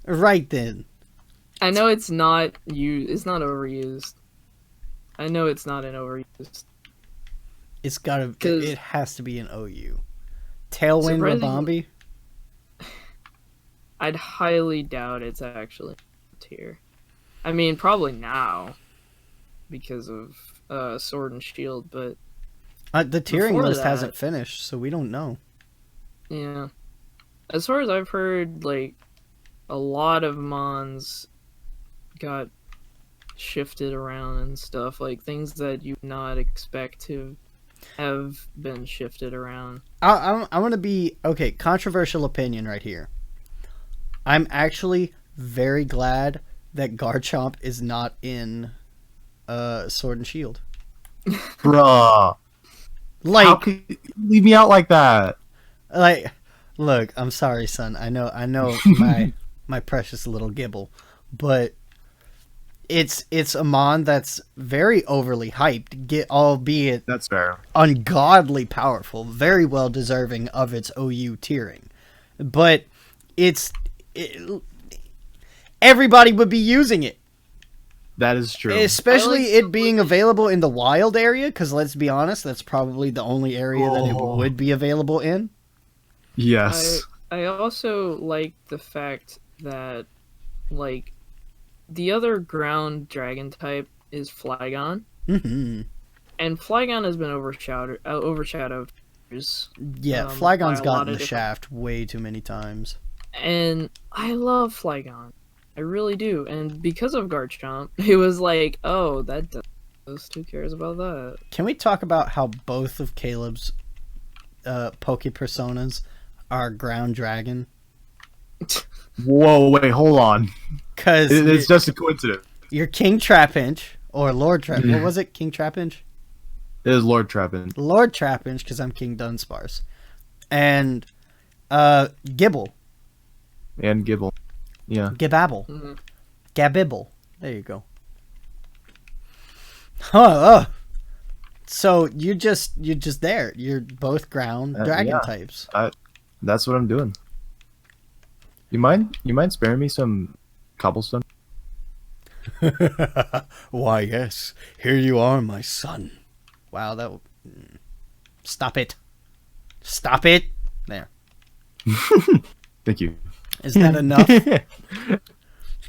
Right then. I know it's not used. It's not overused. I know it's not an overused. It's gotta. It has to be an OU. Tailwind Rabombi. I'd highly doubt it's actually tier. Probably now because of Sword and Shield, but the tiering list hasn't finished, so we don't know. Yeah, as far as I've heard, a lot of mons got shifted around and stuff, things that you not expect to have been shifted around. I want to be controversial opinion right here. I'm actually very glad that Garchomp is not in Sword and Shield. Bruh. How could you leave me out like that? Look, I'm sorry, son. I know my precious little Gibble, but it's a mon that's very overly hyped, albeit that's fair. Ungodly powerful, very well deserving of its OU tiering. But everybody would be using it. That is true. Especially it being available in the wild area, because let's be honest, that's probably the only area that it would be available in. Yes. I also like the fact that, like, the other ground dragon type is Flygon. Mm-hmm. And Flygon has been overshadowed. Yeah, Flygon's gotten the shaft way too many times. And I love Flygon. I really do. And because of Garchomp, it was like, oh, that does. Who cares about that? Can we talk about how both of Caleb's Poke Personas are ground dragon? Whoa, wait, hold on. Because it's just a coincidence. You're King Trapinch, or Lord Trapinch. What was it? King Trapinch? It is Lord Trapinch. Lord Trapinch, because I'm King Dunsparce. And Gibble. And Gibble. Yeah. Gibabble. Mm-hmm. Gabibble. There you go. Huh. So you're just there. You're both ground dragon types. That's what I'm doing. You mind sparing me some cobblestone? Why, yes. Here you are, my son. Wow, that... Stop it. Stop it. There. Thank you. Is that enough?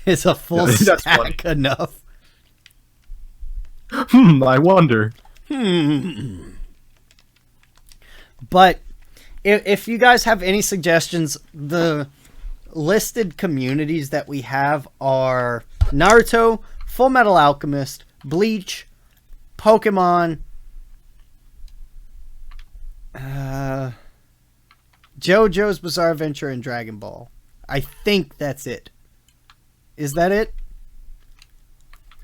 Is a full stack enough? I wonder. But if you guys have any suggestions, the listed communities that we have are Naruto, Full Metal Alchemist, Bleach, Pokemon, JoJo's Bizarre Adventure, and Dragon Ball. I think that's it. Is that it?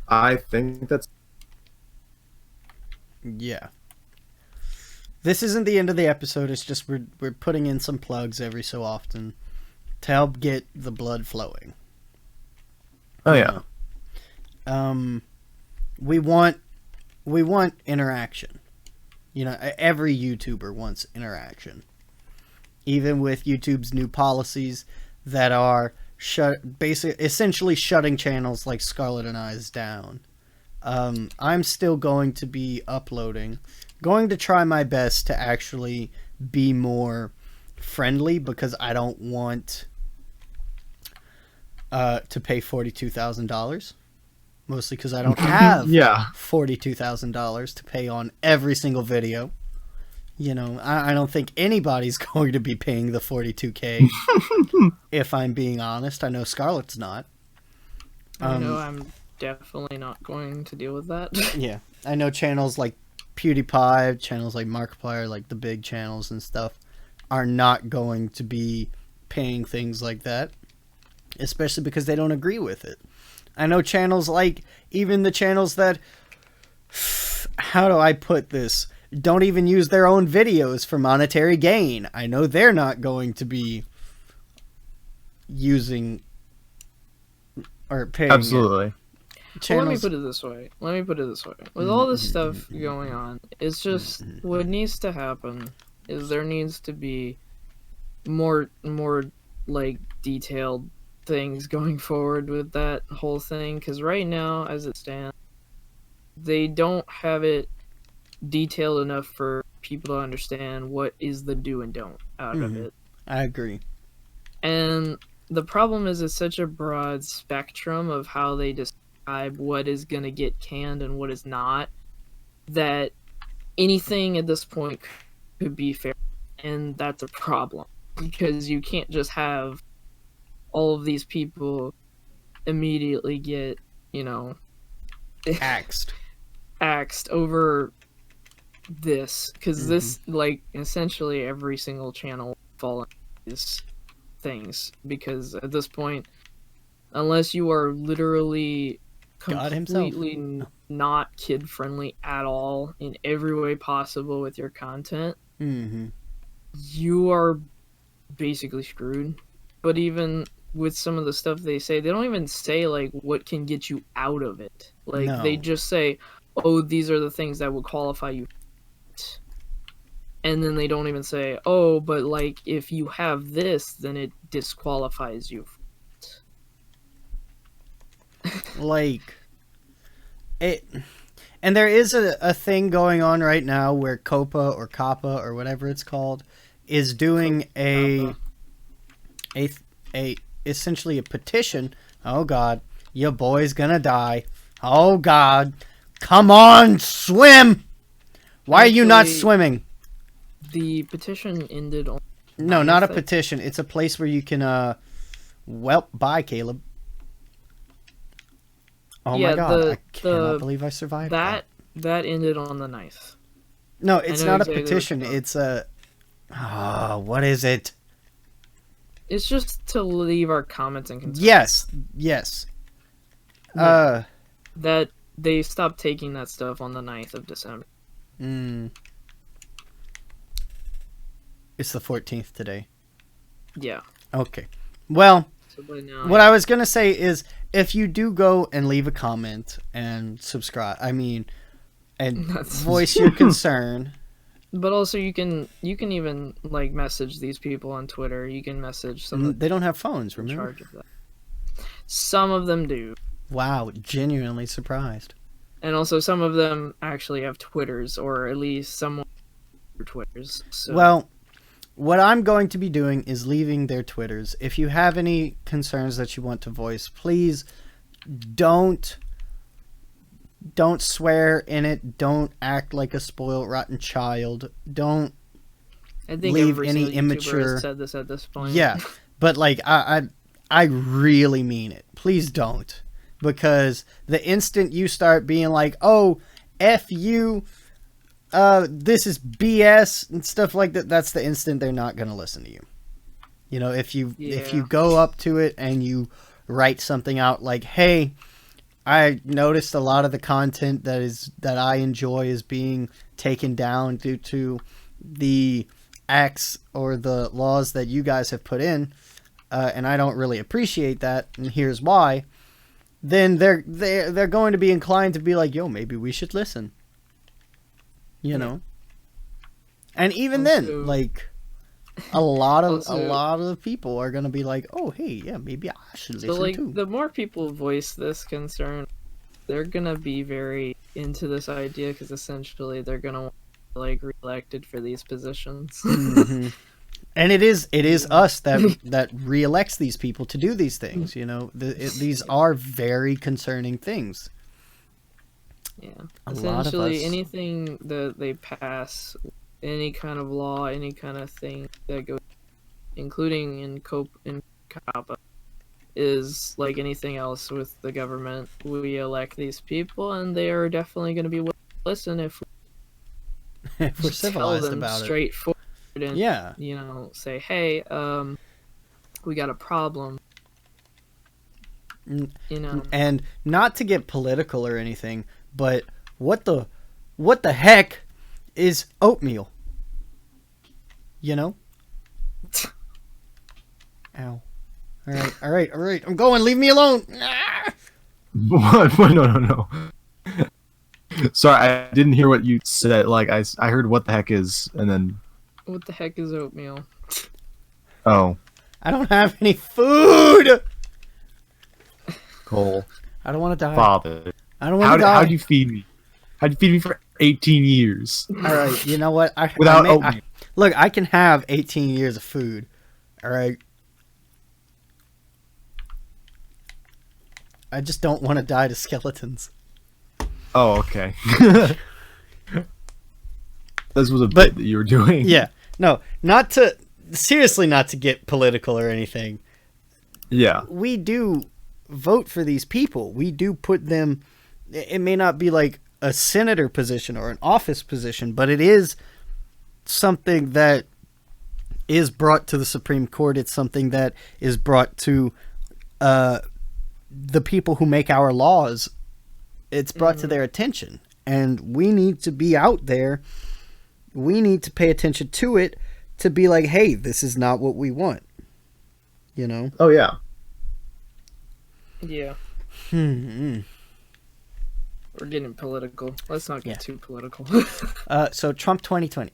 I think that's... Yeah. This isn't the end of the episode. It's just we're putting in some plugs every so often to help get the blood flowing. Oh yeah. We want interaction. You know, every YouTuber wants interaction. Even with YouTube's new policies that are essentially shutting channels like Scarlet and I's down. I'm still going to be uploading. Going to try my best to actually be more friendly because I don't want to pay $42,000. Mostly because I don't have $42,000 to pay on every single video. You know, I don't think anybody's going to be paying the $42K. If I'm being honest, I know Scarlett's not. I know I'm definitely not going to deal with that. Yeah, I know channels like PewDiePie, channels like Markiplier, like the big channels and stuff, are not going to be paying things like that, especially because they don't agree with it. I know channels like, even the channels that, how do I put this, don't even use their own videos for monetary gain. I know they're not going to be using or paying. Absolutely. Well, let me put it this way. With all this stuff going on, it's just what needs to happen is there needs to be more like detailed things going forward with that whole thing, because right now, as it stands, they don't have it detailed enough for people to understand what is the do and don't out of it. I agree. And the problem is it's such a broad spectrum of how they describe what is going to get canned and what is not, that anything at this point could be fair. And that's a problem, because you can't just have all of these people immediately get, axed over this, because this, like, essentially every single channel fall into these things, because at this point, unless you are literally completely not kid friendly at all in every way possible with your content, you are basically screwed. But even with some of the stuff they say, they don't even say like what can get you out of it. Like they just say, oh, these are the things that would qualify you. And then they don't even say, oh, but like if you have this, then it disqualifies you. Like, it... And there is a thing going on right now where COPA or COPPA or whatever it's called is doing a essentially a petition. Oh God, your boy's gonna die. Oh God, come on, swim! Why are you not swimming? The petition ended on... No, not a petition. It's a place where you can, well, bye, Caleb. Oh Yeah, my God, I cannot believe I survived that. That ended on the 9th. No, it's know not exactly a petition. It's a... what is it? It's just to leave our comments and concerns. Yes. Yeah. That they stopped taking that stuff on the 9th of December. It's the 14th today. Yeah. Okay. Well, So by now, what I was going to say is if you do go and leave a comment and subscribe, and voice your concern. But also you can even like message these people on Twitter. You can message some They don't have phones, in remember? charge of that. Some of them do. Wow, genuinely surprised. And also some of them actually have Twitters, or at least someone Twitters. So. Well, what I'm going to be doing is leaving their Twitters. If you have any concerns that you want to voice, please don't swear in it. Don't act like a spoiled, rotten child. Don't I think leave every any single YouTuber immature... has said this at this point. Yeah, but like I really mean it. Please don't. Because the instant you start being like, oh, F you, this is BS and stuff like that, that's the instant they're not going to listen to you. You know, if you go up to it and you write something out like, hey, I noticed a lot of the content that I enjoy is being taken down due to the acts or the laws that you guys have put in, and I don't really appreciate that, and here's why. Then they're going to be inclined to be like, yo, maybe we should listen. You know? And even then, like, a lot of the people are going to be like, oh, hey, yeah, maybe I should listen too. The more people voice this concern, they're going to be very into this idea, because essentially they're going to want to, like, re-elected for these positions. Mm-hmm. And it is us that reelects these people to do these things. You know, these are very concerning things. Yeah, essentially anything that they pass, any kind of law, any kind of thing that goes, including in COPA, is like anything else with the government. We elect these people, and they are definitely going to be willing to listen if we're civilized about it. Straightforward. And, yeah, you know, say, hey, we got a problem, you know. And not to get political or anything, but what the heck is oatmeal? You know? Ow. All right. I'm going. Leave me alone. What? No. Sorry, I didn't hear what you said. Like, I heard what the heck is, and then... What the heck is oatmeal? Oh. I don't have any food! Cole. I don't want to die. Father. I don't want to die. How'd you feed me? How'd you feed me for 18 years? Alright, you know what? Without oatmeal. Look, I can have 18 years of food. Alright? I just don't want to die to skeletons. Oh, okay. This was a bit that you were doing. Yeah. No, seriously not to get political or anything. Yeah. We do vote for these people. We do put them, it may not be like a senator position or an office position, but it is something that is brought to the Supreme Court. It's something that is brought to the people who make our laws. It's brought to their attention. And we need to be out there. We need to pay attention to it to be like, hey, this is not what we want. You know? Oh, yeah. Yeah. Hmm. We're getting political. Let's not get too political. So Trump 2020.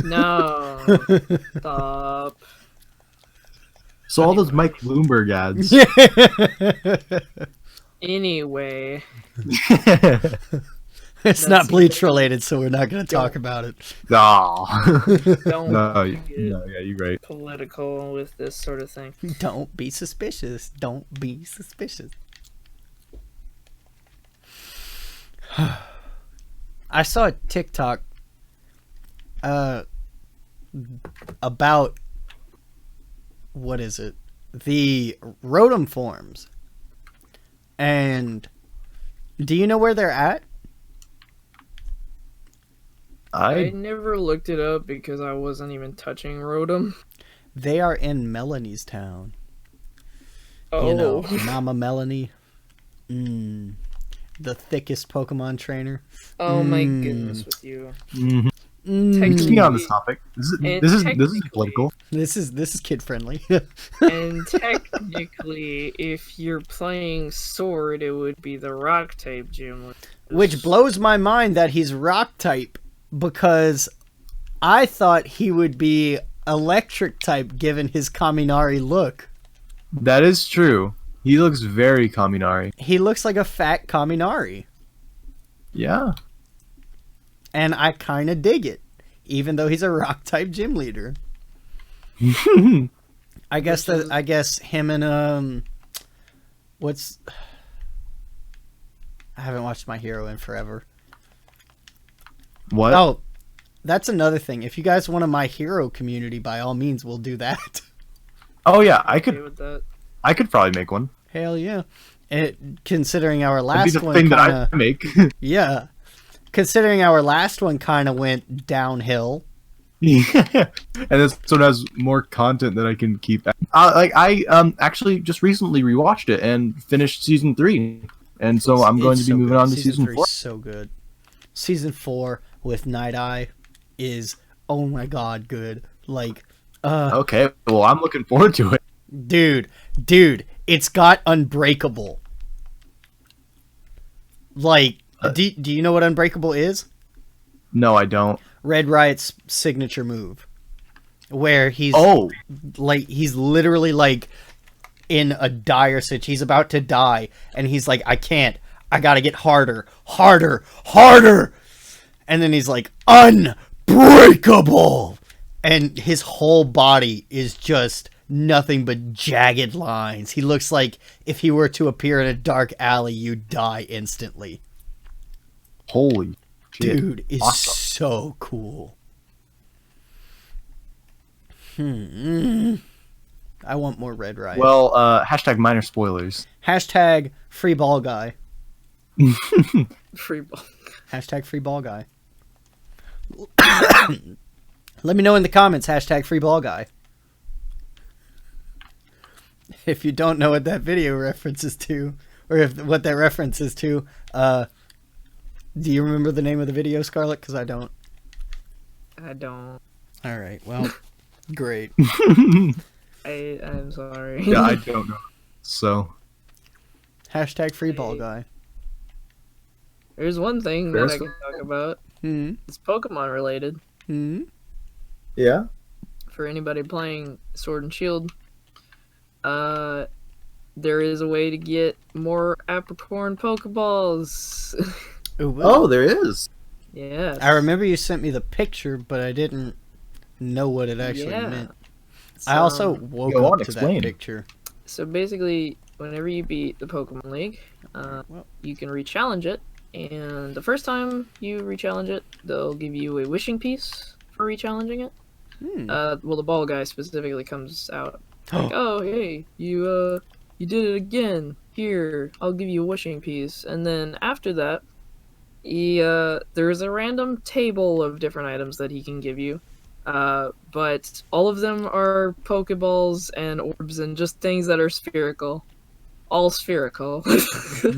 No. Stop. So all those Mike Bloomberg ads. Anyway, It's not Bleach related, so we're not going to talk about it. Oh. don't no, get yeah, you're right. political with this sort of thing. Don't be suspicious. Don't be suspicious. I saw a TikTok about, what is it? The Rotom forms. And do you know where they're at? I never looked it up because I wasn't even touching Rotom. They are in Melanie's town. Oh. You know, Mama Melanie. The thickest Pokemon trainer. Oh my goodness with you. Mm-hmm. Technically- Speaking on this topic, this is political. This is kid friendly. And technically, if you're playing Sword, it would be the Rock type gym. Which blows my mind that he's Rock type, because I thought he would be Electric type given his Kaminari look. That is true. He looks very Kaminari. He looks like a fat Kaminari. Yeah. And I kind of dig it, even though he's a Rock type gym leader. I guess him and I haven't watched My Hero in forever. What? Oh, that's another thing. If you guys want a My Hero community, by all means, we'll do that. Oh yeah, Okay with that. I could probably make one. Hell yeah! Considering our That'd last be the one, thing kinda, that I make. yeah. Considering our last one kind of went downhill. Yeah. And this one has more content that I can keep. I actually just recently rewatched it and finished season 3, and so I'm going to be moving on to season 4. So good. Season 4 with Night Eye is, oh my god, good. Like, Okay, well I'm looking forward to it. dude, it's got Unbreakable. Like, do you know what Unbreakable is? No, I don't. Red Riot's signature move, where he's he's literally like in a dire situation. He's about to die, and he's like, I can't. I gotta get harder, and then he's like, Unbreakable, and his whole body is just nothing but jagged lines. He looks like if he were to appear in a dark alley, you'd die instantly. Holy shit. Dude, is awesome. so cool. I want more Red Riot. Well, hashtag minor spoilers. Hashtag free ball guy. Free ball. Hashtag free ball guy. Let me know in the comments, hashtag free ball guy. If you don't know what that video references to, or what that reference is to, do you remember the name of the video, Scarlett? Because I don't. I don't. All right, well, great. I'm sorry. Yeah, I don't know. So. Hashtag free ball guy. There's one thing that I can talk about. It's Pokemon related. Yeah? For anybody playing Sword and Shield, there is a way to get more Apricorn Pokeballs. Ooh, Oh, there is. Yeah. I remember you sent me the picture, but I didn't know what it actually meant. So, I also woke Go up on, to explain. that picture. So basically, whenever you beat the Pokemon League, you can re-challenge it, and the first time you re-challenge it, they'll give you a wishing piece for re-challenging it. Well, the ball guy specifically comes out like, "Oh, hey, you did it again. Here, I'll give you a wishing piece." And then after that, there's a random table of different items that he can give you. But all of them are Pokeballs and orbs and just things that are spherical. All spherical. So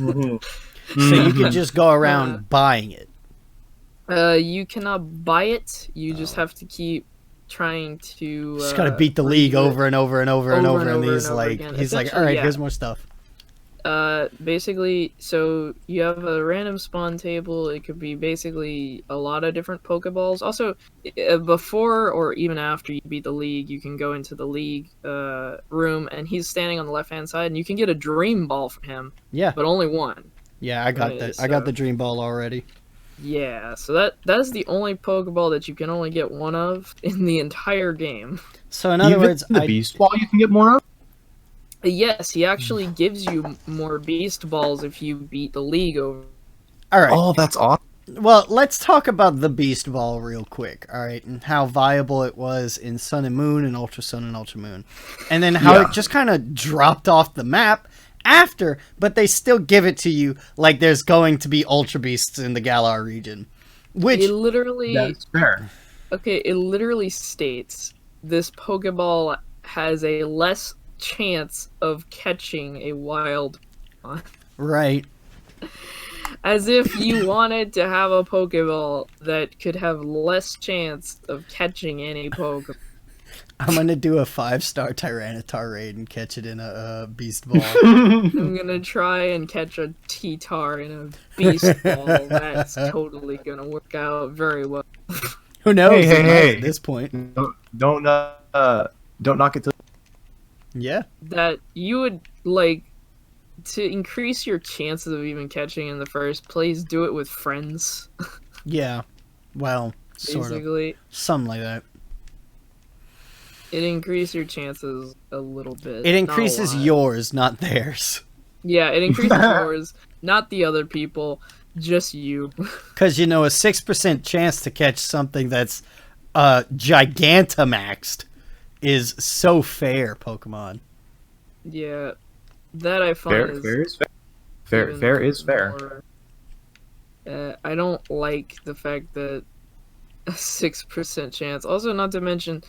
you can just go around buying it. You cannot buy it. You just have to keep trying to... Just gotta beat the league over and over and over and over, and he's like, again. he's like, Essentially, all right, yeah. here's more stuff. Basically, so you have a random spawn table. It could be basically a lot of different Pokeballs. Also, before or even after you beat the league, you can go into the league room, and he's standing on the left-hand side, and you can get a Dream Ball from him. Yeah. But only one. Yeah, I got that. I got the Dream Ball already. Yeah, so that is the only Pokeball that you can only get one of in the entire game. So in other Even words, the Beast Ball you can get more of? Yes, he actually gives you more Beast Balls if you beat the league over. all right. Oh, that's awesome. Well, let's talk about the Beast Ball real quick, all right, and how viable it was in Sun and Moon and Ultra Sun and Ultra Moon. And then how it just kind of dropped off the map after, but they still give it to you like there's going to be Ultra Beasts in the Galar region. Which It literally That's fair. Okay, it literally states this Pokeball has a less chance of catching a wild Pokemon. right. As if you wanted to have a Pokeball that could have less chance of catching any Pokemon. I'm going to do a 5-star Tyranitar raid and catch it in a Beast Ball. I'm gonna try and catch a T-Tar in a Beast Ball. That's totally gonna work out very well. Who knows? Hey, It might hey. at this point. Don't knock it to. Yeah. That you would, like, to increase your chances of even catching in the first place, do it with friends. Yeah. Well, sort of. Basically, Something like that. it increases your chances a little bit. It not a increases lot. yours, not theirs. Yeah, it increases yours, not the other people, just you. Because, a 6% chance to catch something that's Gigantamaxed is so fair, Pokemon. Yeah, that I find Fair is is fair. Fair is fair. more, I don't like the fact that a 6% chance. Also, not to mention,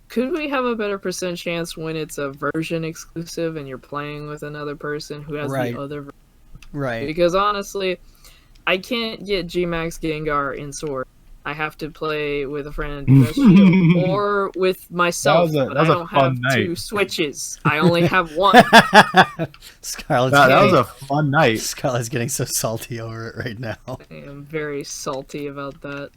could we have a better percent chance when it's a version exclusive and you're playing with another person who has Right. the other version? Right. Because honestly, I can't get G-Max Gengar in Sword. I have to play with a friend who has Shield, or with myself, That but was I a don't fun have night. 2 Switches. I only have one. Scarlett's, That was getting, a fun night. Scarlett's getting so salty over it right now. I am very salty about that.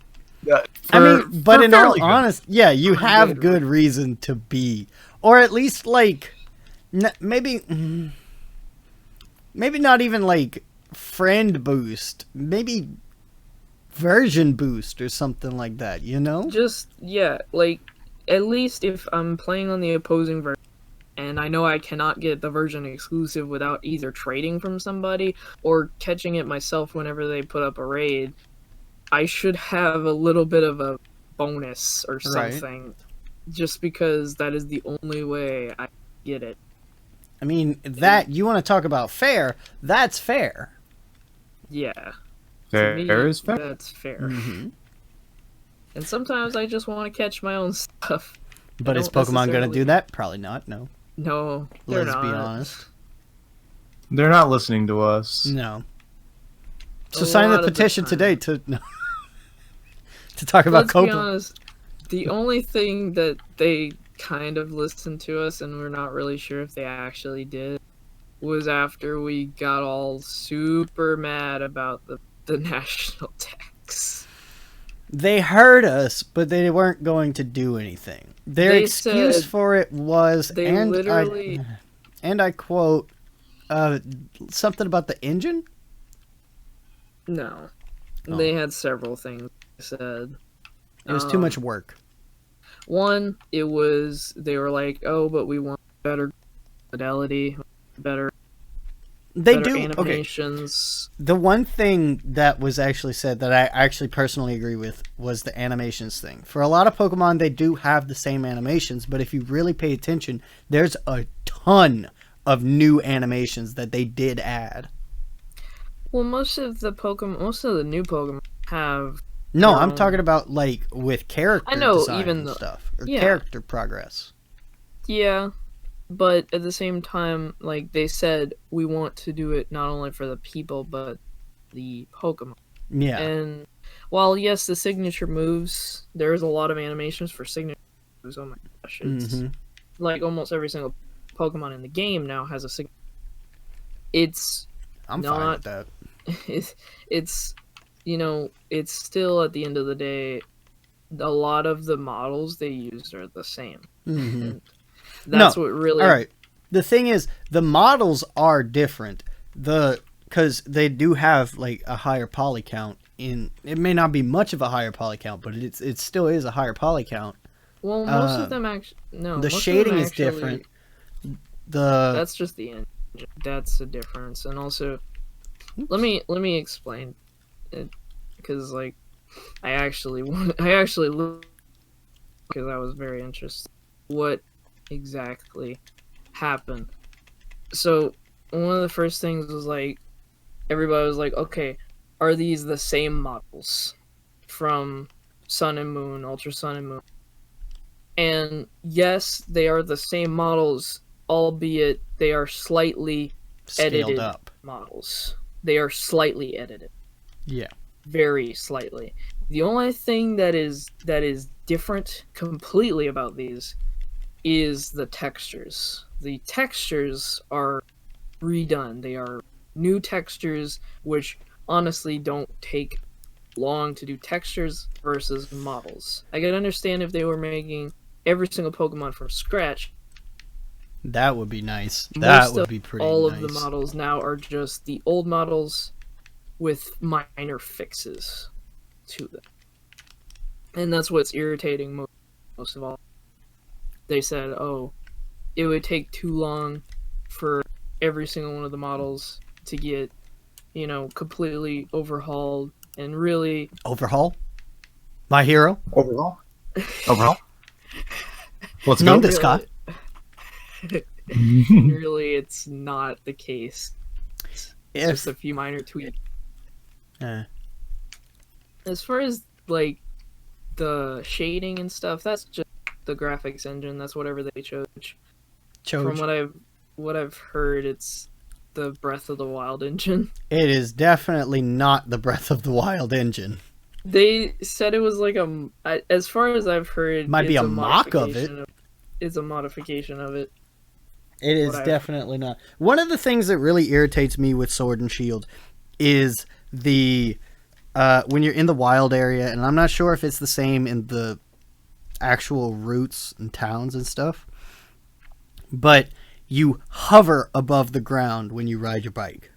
I mean, but in all honest. yeah, you For have good good reason to be. Or at least, like, maybe not even, like, friend boost. Maybe version boost or something like that, Just, yeah, like, at least if I'm playing on the opposing version, and I know I cannot get the version exclusive without either trading from somebody or catching it myself whenever they put up a raid, I should have a little bit of a bonus or Right. something, just because that is the only way I get it. I mean, that, you want to talk about fair, that's fair. Yeah. Fair To me, is fair. That's fair. Mm-hmm. And sometimes I just want to catch my own stuff. But I is don't Pokemon going to necessarily- do that? Probably not, no. No, they're Let's not. be honest. They're not listening to us. No. So A sign lot the of the petition time. today to to talk about Let's be Copeland. honest, the only thing that they kind of listened to us, and we're not really sure if they actually did, was after we got all super mad about the national tax. They heard us, but they weren't going to do anything. Their They excuse said- for it was, they and literally- I quote, something about the engine. No. Oh. They had several things they said. It was too much work. One, it was, they were like, oh, but we want better fidelity, better They better do. Okay. animations. The one thing that was actually said that I actually personally agree with was the animations thing. For a lot of Pokemon, they do have the same animations, but if you really pay attention, there's a ton of new animations that they did add. Well, most of the new Pokemon have. No, their I'm own- talking about like with character I know, design even and the- stuff or yeah. character progress. Yeah, but at the same time, like they said, we want to do it not only for the people but the Pokemon. Yeah. And while yes, the signature moves, there's a lot of animations for signature moves. Oh my gosh, it's Mhm. like almost every single Pokemon in the game now has a signature. it's I'm fine not with that. it's it's still at the end of the day, a lot of the models they used are the same. And that's what really. All right. The thing is, the models are different. Because they do have like a higher poly count. It may not be much of a higher poly count, but it still is a higher poly count. Well, most of them actually no. The most shading of them is different. That's just the engine. That's the difference, and also, let me explain it, because like, I actually looked because I was very interested. What exactly happened? So one of the first things was like, everybody was like, okay, are these the same models from Sun and Moon, Ultra Sun and Moon? And yes, they are the same models, albeit they are slightly Scaled edited up. models. They are slightly edited. Yeah. Very slightly. The only thing that is different completely about these is the textures. The textures are redone. They are new textures, which honestly don't take long to do textures versus models. I could understand if they were making every single Pokemon from scratch. That would be nice. That would be pretty all nice. of the models now are just the old models with minor fixes to them. And that's what's irritating most of all. They said, oh, it would take too long for every single one of the models to get, completely overhauled and really... Overhaul? My hero? Overall? Let's None go. desu ka? Really, it's not the case. It's just a few minor tweaks. As far as, like, the shading and stuff, that's just the graphics engine. That's whatever they chose. From what I've heard, it's the Breath of the Wild engine. It is definitely not the Breath of the Wild engine. They said it was like as far as I've heard, Might be a mock of it. It's a modification of it. It is definitely not. One of the things that really irritates me with Sword and Shield is the when you're in the wild area, and I'm not sure if it's the same in the actual routes and towns and stuff, but you hover above the ground when you ride your bike.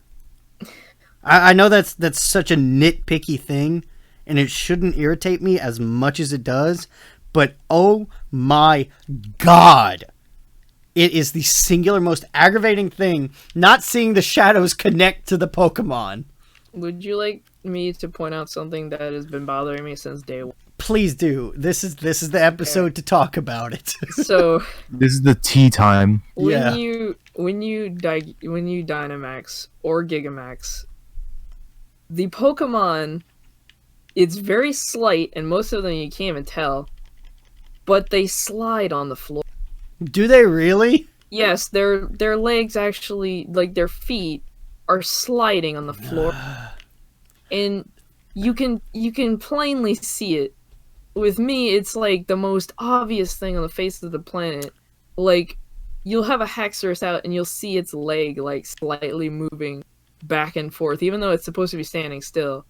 I know that's such a nitpicky thing, and it shouldn't irritate me as much as it does, but oh my god, it is the singular most aggravating thing not seeing the shadows connect to the Pokemon. Would you like me to point out something that has been bothering me since day one? Please do. This is the episode to talk about it. So this is the tea time. when you Dynamax or Gigamax, the Pokemon, it's very slight, and most of them you can't even tell, but they slide on the floor. Do they really? Yes, their legs actually, like their feet, are sliding on the floor, and you can plainly see it. With me, it's like the most obvious thing on the face of the planet. Like, you'll have a Haxorus out and you'll see its leg like slightly moving back and forth, even though it's supposed to be standing still.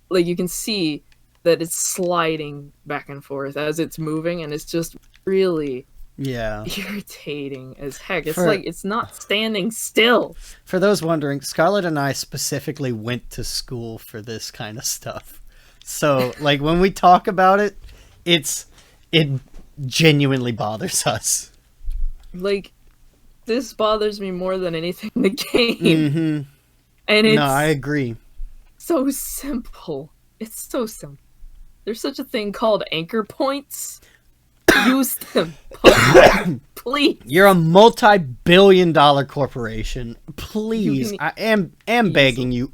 Like, you can see that it's sliding back and forth as it's moving, and it's just really irritating as heck. It's like it's not standing still. For those wondering, Scarlett and I specifically went to school for this kind of stuff. So, like, when we talk about it, it genuinely bothers us. Like, this bothers me more than anything in the game. Mm-hmm. And it's... No, I agree. So simple. It's so simple. There's such a thing called anchor points. Use them. Please. You're a multi-billion-dollar corporation. Please. I am begging you.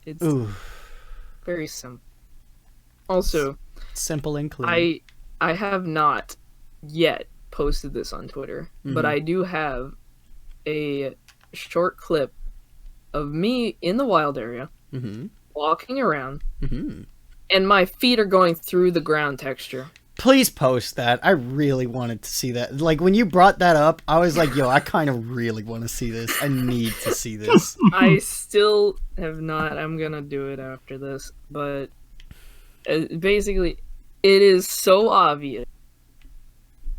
It's very simple. Also, simple and clean. I have not yet posted this on Twitter, but I do have a short clip of me in the wild area, walking around, and my feet are going through the ground texture. Please post that. I really wanted to see that. Like, when you brought that up, I was like, yo, I kind of really want to see this. I need to see this. I still have not. I'm gonna do it after this, but basically, it is so obvious,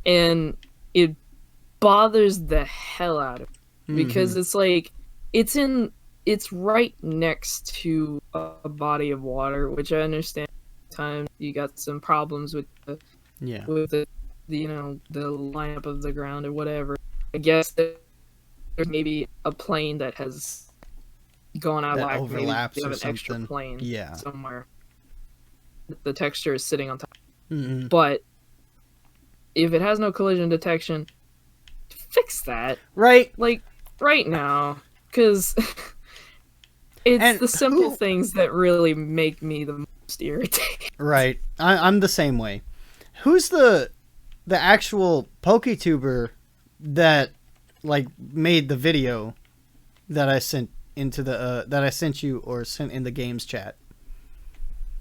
and it bothers the hell out of me because it's like it's right next to a body of water, which I understand. Time you got some problems with the the lineup of the ground or whatever. I guess there's maybe a plane that has gone out of whack. Overlaps maybe you have or an something. extra plane somewhere. The texture is sitting on top. But if it has no collision detection, fix that. Right. Like, right now. Because it's the simple things that really make me the most irritated. Right. I'm the same way. Who's the actual PokeTuber that, like, made the video that I sent into the, that I sent you or sent in the games chat?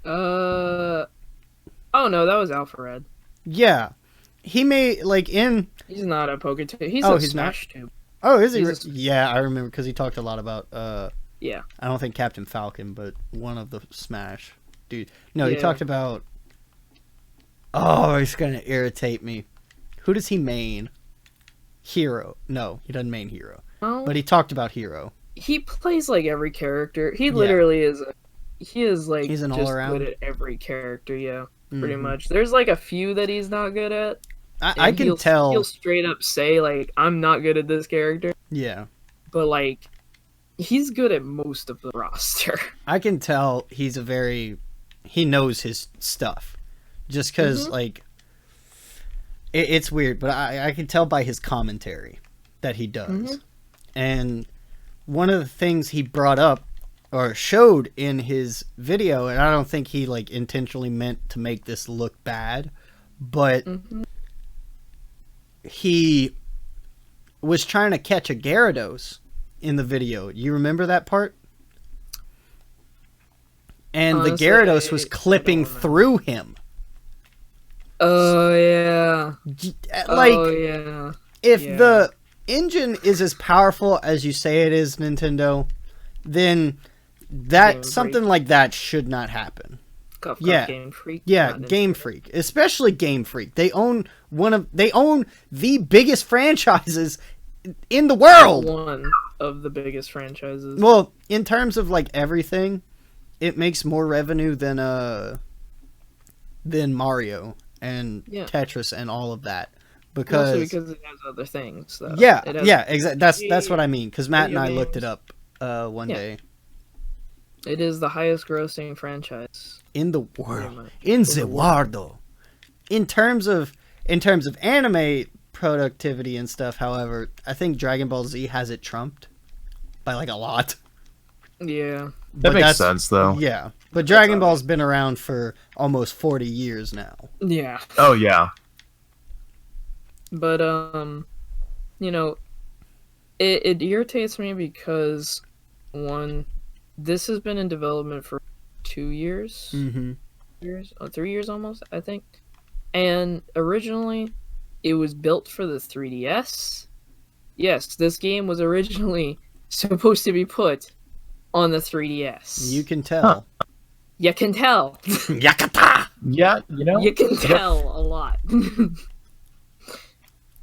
Oh no, that was Alpha Red. Yeah. He made, like, in... He's not a PokeTuber. He's Smash Tube. Oh, is he? Yeah, I remember, because he talked a lot about, yeah. I don't think Captain Falcon, but one of the Smash dude. No, he talked about... Oh, he's going to irritate me. Who does he main? Hero. No, he doesn't main Hero. Oh. But he talked about Hero. He plays, like, every character. He literally is... He is, like, he's an just all-around. good at every character, yeah. Pretty much. There's, like, a few that he's not good at. I can tell. He'll straight up say, like, I'm not good at this character. Yeah. But, like, he's good at most of the roster. I can tell he's he knows his stuff. Just because, like, it's weird, but I can tell by his commentary that he does. And one of the things he brought up, or showed in his video, and I don't think he, like, intentionally meant to make this look bad, but he was trying to catch a Gyarados in the video. You remember that part? And honestly, the Gyarados was clipping through him. Oh, yeah. Like, if the engine is as powerful as you say it is, Nintendo, then something like that should not happen. Game Freak. Yeah, Game Freak. Especially Game Freak. They own the biggest franchises in the world. One of the biggest franchises. Well, in terms of, like, everything, it makes more revenue than Mario and Tetris and all of that. Mostly because it has other things, though. Yeah, exactly. That's what I mean, because Matt and I looked it up one day. It is the highest grossing franchise in the world. In the world. In terms of anime productivity and stuff, however, I think Dragon Ball Z has it trumped by, like, a lot. Yeah. That makes sense, though. Yeah. But Dragon Ball's been around for almost 40 years now. Yeah. Oh, yeah. But, you know, it irritates me because, one, this has been in development for 2 years. 3 years almost, I think. And originally, it was built for the 3DS. Yes, this game was originally supposed to be put on the 3DS. You can tell. You can tell. Yakata! Yeah, you know. You can tell a lot.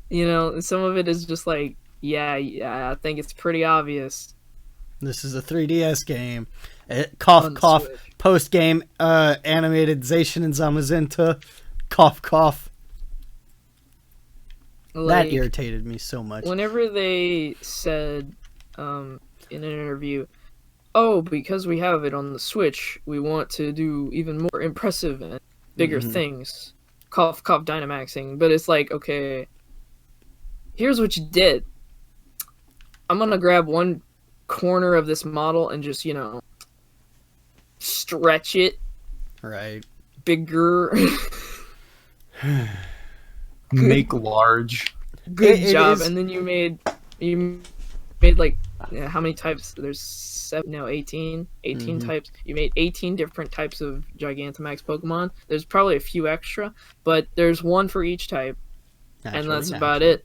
You know, some of it is just like, yeah, I think it's pretty obvious. This is a 3DS game. Cough, cough. Post-game animated Zacian and Zamazenta. Cough, cough. Like, that irritated me so much. Whenever they said in an interview, oh, because we have it on the Switch, we want to do even more impressive and bigger things. Cough, cough, Dynamaxing. But it's like, okay, here's what you did. I'm going to grab one corner of this model and just, you know, stretch it. Right. Bigger. Make large. Good job. And then you made like how many types? There's 18 types. You made 18 different types of Gigantamax Pokemon. There's probably a few extra, but there's one for each type, and that's about it.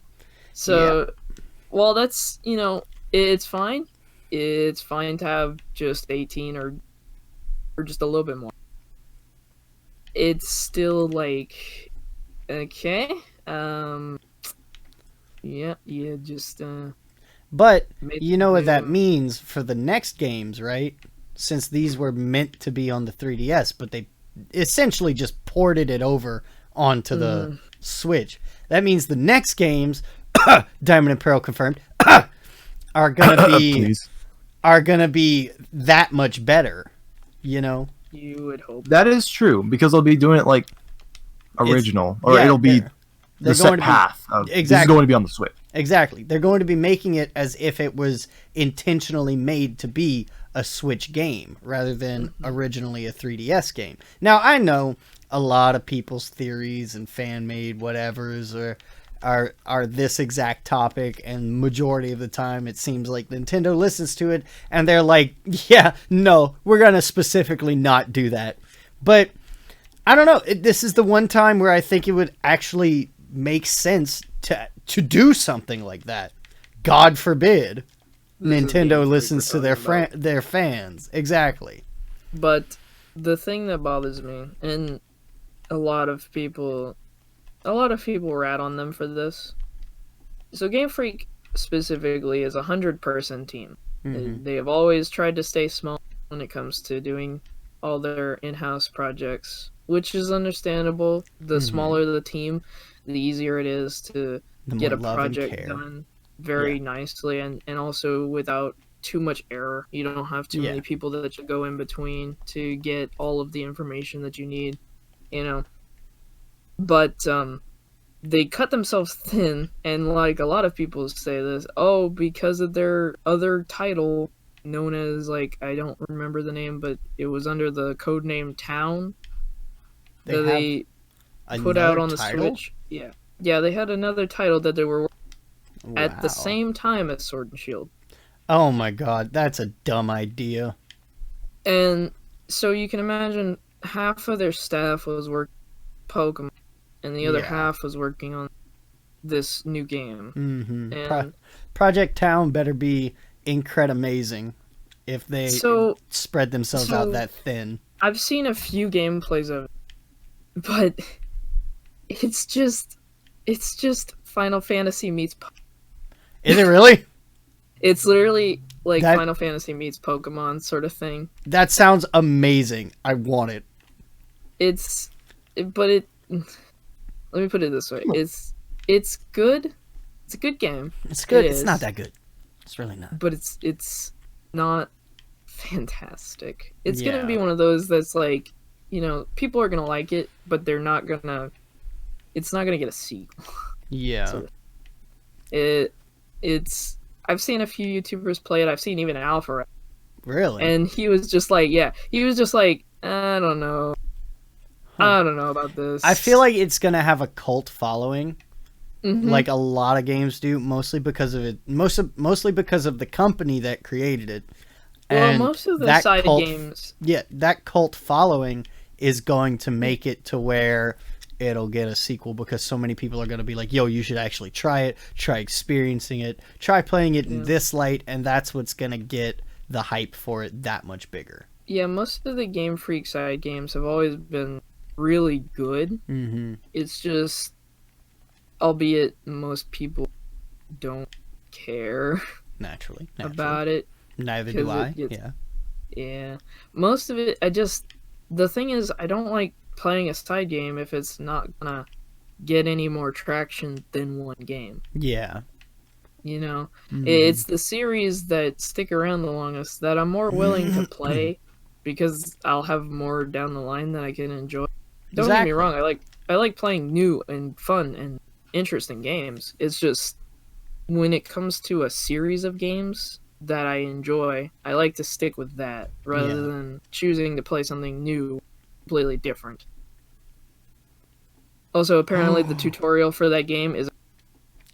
So, well, that's it's fine. It's fine to have just 18 or just a little bit more. It's still like okay. Yeah, just But you know what that means for the next games, right? Since these were meant to be on the 3DS, but they essentially just ported it over onto the Switch. That means the next games, Diamond and Pearl confirmed, are gonna be that much better. You would hope That is true, because they'll be doing it like original, it'll be the set path. This is going to be on the Switch. Exactly. They're going to be making it as if it was intentionally made to be a Switch game rather than originally a 3DS game. Now, I know a lot of people's theories and fan-made whatevers are this exact topic, and majority of the time it seems like Nintendo listens to it and they're like, yeah, no, we're going to specifically not do that. But I don't know. This is the one time where I think it would actually make sense to do something like that. God forbid Nintendo listens to their fans. Exactly. But the thing that bothers me, and a lot of people rat on them for this. So Game Freak specifically is a 100-person team. They have always tried to stay small when it comes to doing all their in-house projects, which is understandable. The smaller the team, the easier it is to get a project done very nicely and also without too much error. You don't have too many people that should go in between to get all of the information that you need, But they cut themselves thin, and like a lot of people say this, because of their other title known as, like, I don't remember the name, but it was under the codename Town that they put out on the Switch. Yeah, they had another title that they were at the same time as Sword and Shield. Oh my god, that's a dumb idea. And so you can imagine half of their staff was working Pokemon, and the other half was working on this new game. And Project Town better be amazing if they spread themselves out that thin. I've seen a few gameplays of it, but it's just Final Fantasy meets Is it really? It's literally like Final Fantasy meets Pokemon sort of thing. That sounds amazing. I want it. Let me put it this way. It's good. It's a good game. It's good. It's not that good. It's really not. But it's not fantastic. It's going to be one of those that's like, people are going to like it, but they're not going to... It's not going to get a sequel. Yeah. So it's... I've seen a few YouTubers play it. I've seen even Alpha. Really? And he was just like, I don't know. I don't know about this. I feel like it's going to have a cult following. Like a lot of games do, mostly because of it. Mostly because of the company that created it. And most of the side games... Yeah, that cult following is going to make it to where it'll get a sequel, because so many people are going to be like, yo, you should actually try it, try experiencing it, try playing it in this light, and that's what's going to get the hype for it that much bigger. Yeah, most of the Game Freak side games have always been really good. It's just, albeit most people don't care naturally. about it. Neither do I. Yeah. Most of it, the thing is, I don't like playing a side game if it's not gonna get any more traction than one game. Yeah. It's the series that stick around the longest that I'm more willing to play, because I'll have more down the line that I can enjoy. Don't get me wrong, I like playing new and fun and interesting games. It's just when it comes to a series of games that I enjoy, I like to stick with that rather than choosing to play something new, completely different. Also, apparently the tutorial for that game is...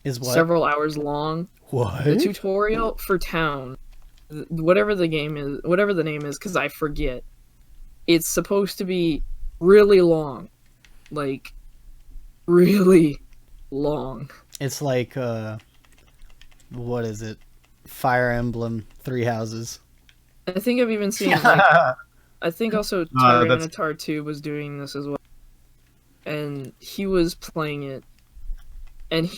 Is what? several hours long. What? The tutorial for Town, whatever the game is, whatever the name is, because I forget. It's supposed to be really long, like really long. It's like what is it? Fire Emblem Three Houses. I think I've even seen. Like, I think also Tyranitar 2 was doing this as well, and he was playing it, and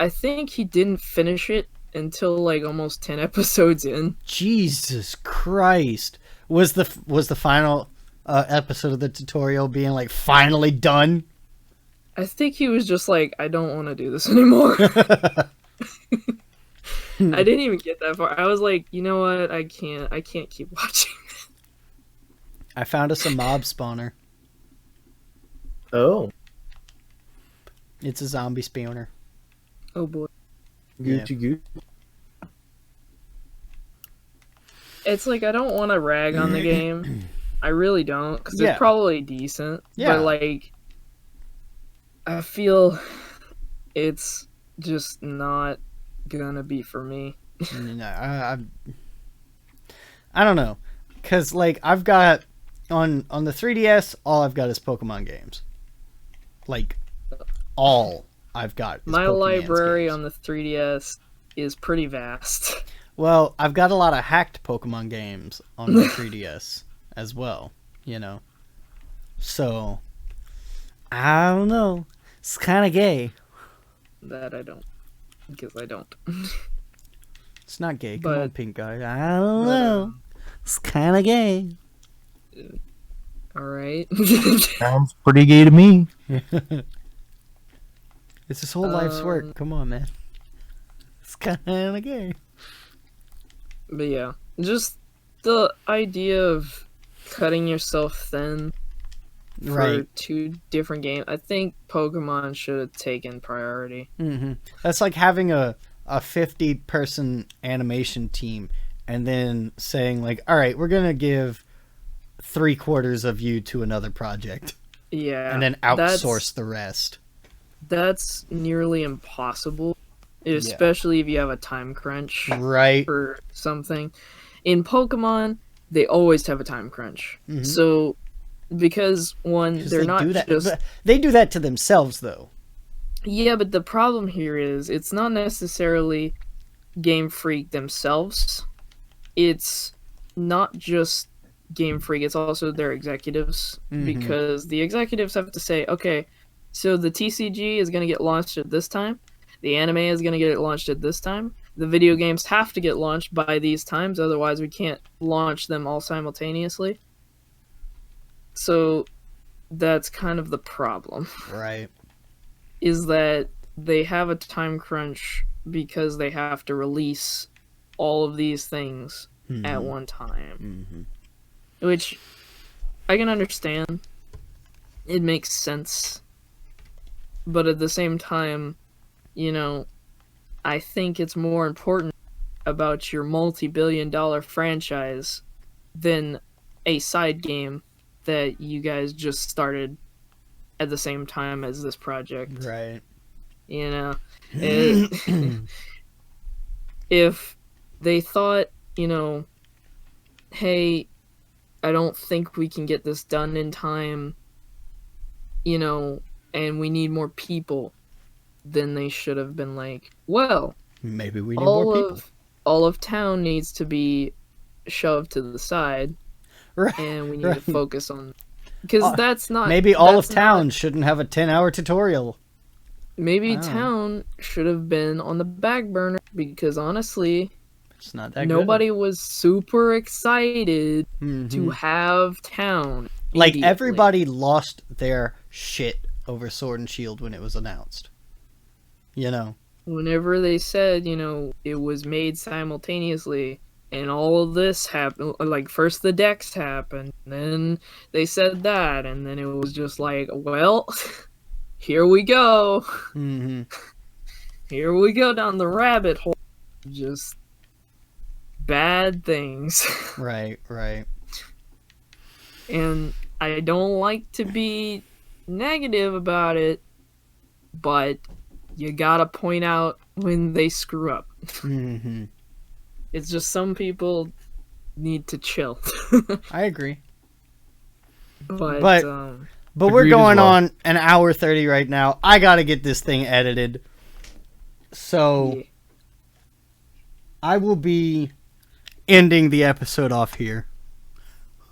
I think he didn't finish it until like almost 10 episodes in. Jesus Christ! Was the final episode of the tutorial being like finally done? I think he was just like, I don't want to do this anymore. I didn't even get that far. I was like, you know what? I can't keep watching. I found us a mob spawner. Oh. It's a zombie spawner. Oh boy. Gucci Goo. It's like, I don't want to rag on the game. I really don't, because Yeah. it's probably decent. Yeah. But like, I feel it's just not gonna be for me. No, I don't know, cause like I've got on the 3DS, all I've got is Pokemon games. Like all I've got. Is My Pokemon library games. on the 3DS is pretty vast. Well, I've got a lot of hacked Pokemon games on my 3DS as well. You know, so I don't know. It's kind of gay. That I don't, because I don't. It's not gay. Come on, But- pink guy. I don't know. It's kind of gay. All right. Sounds pretty gay to me. It's his whole life's Um, work. Come on, man. It's kind of gay. But yeah, just the idea of cutting yourself thin for Right. 2 different games. I think Pokemon should have taken priority. That's like having a 50-person animation team and then saying like, all right, we're going to give 3/4 of you to another project Yeah. and then outsource the rest. That's nearly impossible, especially if you have a time crunch Right. for something. In Pokemon, they always have a time crunch. So, because one, 'Cause they're they not do that. just... But they do that to themselves though. Yeah, but the problem here is it's not necessarily Game Freak themselves. It's not just Game Freak, it's also their executives. Because the executives have to say, okay, so the TCG is going to get launched at this time. The anime is going to get launched at this time. The video games have to get launched by these times, otherwise we can't launch them all simultaneously. So that's kind of the problem. Right. Is that they have a time crunch because they have to release all of these things at one time. Which I can understand. It makes sense. But at the same time, you know, I think it's more important about your multi-billion-dollar franchise than a side game that you guys just started at the same time as this project. Right. You know, if they thought, you know, hey, I don't think we can get this done in time, you know, and we need more people, then they should have been like, well, Maybe we need more people. all of town needs to be shoved to the side, Right. and we need Right. to focus on, because that's not Maybe all of that's town not- shouldn't have a 10-hour tutorial. maybe Wow. town should have been on the back burner, because honestly, It's not that nobody was super excited good. to have town. Like, immediately. everybody lost their shit over Sword and Shield when it was announced. You know? Whenever they said, you know, it was made simultaneously and all of this happened, like first the decks happened, then they said that, and then it was just like, well, here we go. Mm-hmm. Here we go down the rabbit hole. Just bad things. Right, right. And I don't like to be negative about it, but you gotta point out when they screw up. Mm-hmm. It's just some people need to chill. I agree. But we're Agreed as going well. on an hour 30 right now. I gotta get this thing edited. So yeah. I will be ending the episode off here.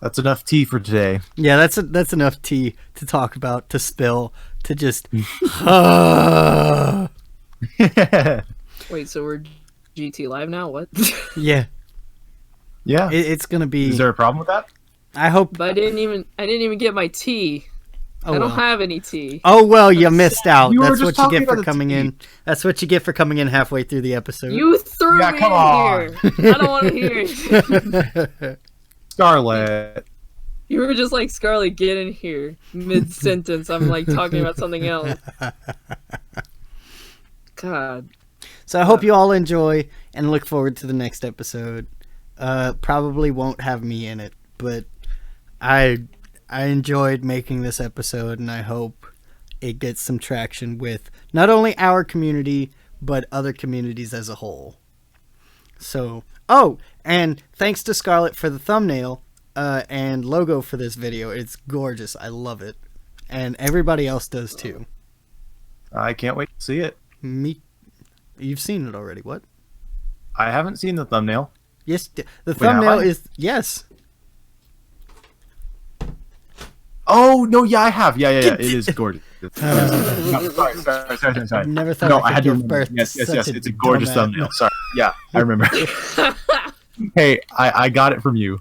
That's enough tea for today. Yeah, that's enough tea to talk about, to spill, to just. Wait, so we're GT Live now? What? Yeah, Yeah. it's gonna be. Is there a problem with that? I hope. But I didn't even get my tea. Oh I don't well. have any tea. Oh well, you missed out. You were That's just what you get talking for about the coming tea. in. That's what you get for coming in halfway through the episode. You threw Yeah, me come in on. here. I don't want to hear it. Scarlet. You were just like, Scarlett, get in here. Mid sentence, I'm like talking about something else. God. So I hope you all enjoy and look forward to the next episode. Probably won't have me in it, but I enjoyed making this episode, and I hope it gets some traction with not only our community but other communities as a whole. So, and thanks to Scarlett for the thumbnail and logo for this video. It's gorgeous. I love it, and everybody else does too. I can't wait to see it. You've seen it already. What? I haven't seen the thumbnail. Yes, the have thumbnail I? is yes. Oh no, yeah, I have. Yeah. It is gorgeous. No, sorry. Never thought No, I I had could to give remember. birth Yes. to such It's a gorgeous dumbass. thumbnail. Sorry. Yeah, I remember. Hey, I got it from you.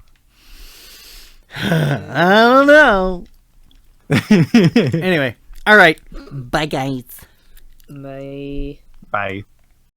I don't know. Anyway, all right. Bye, guys. Bye. Bye.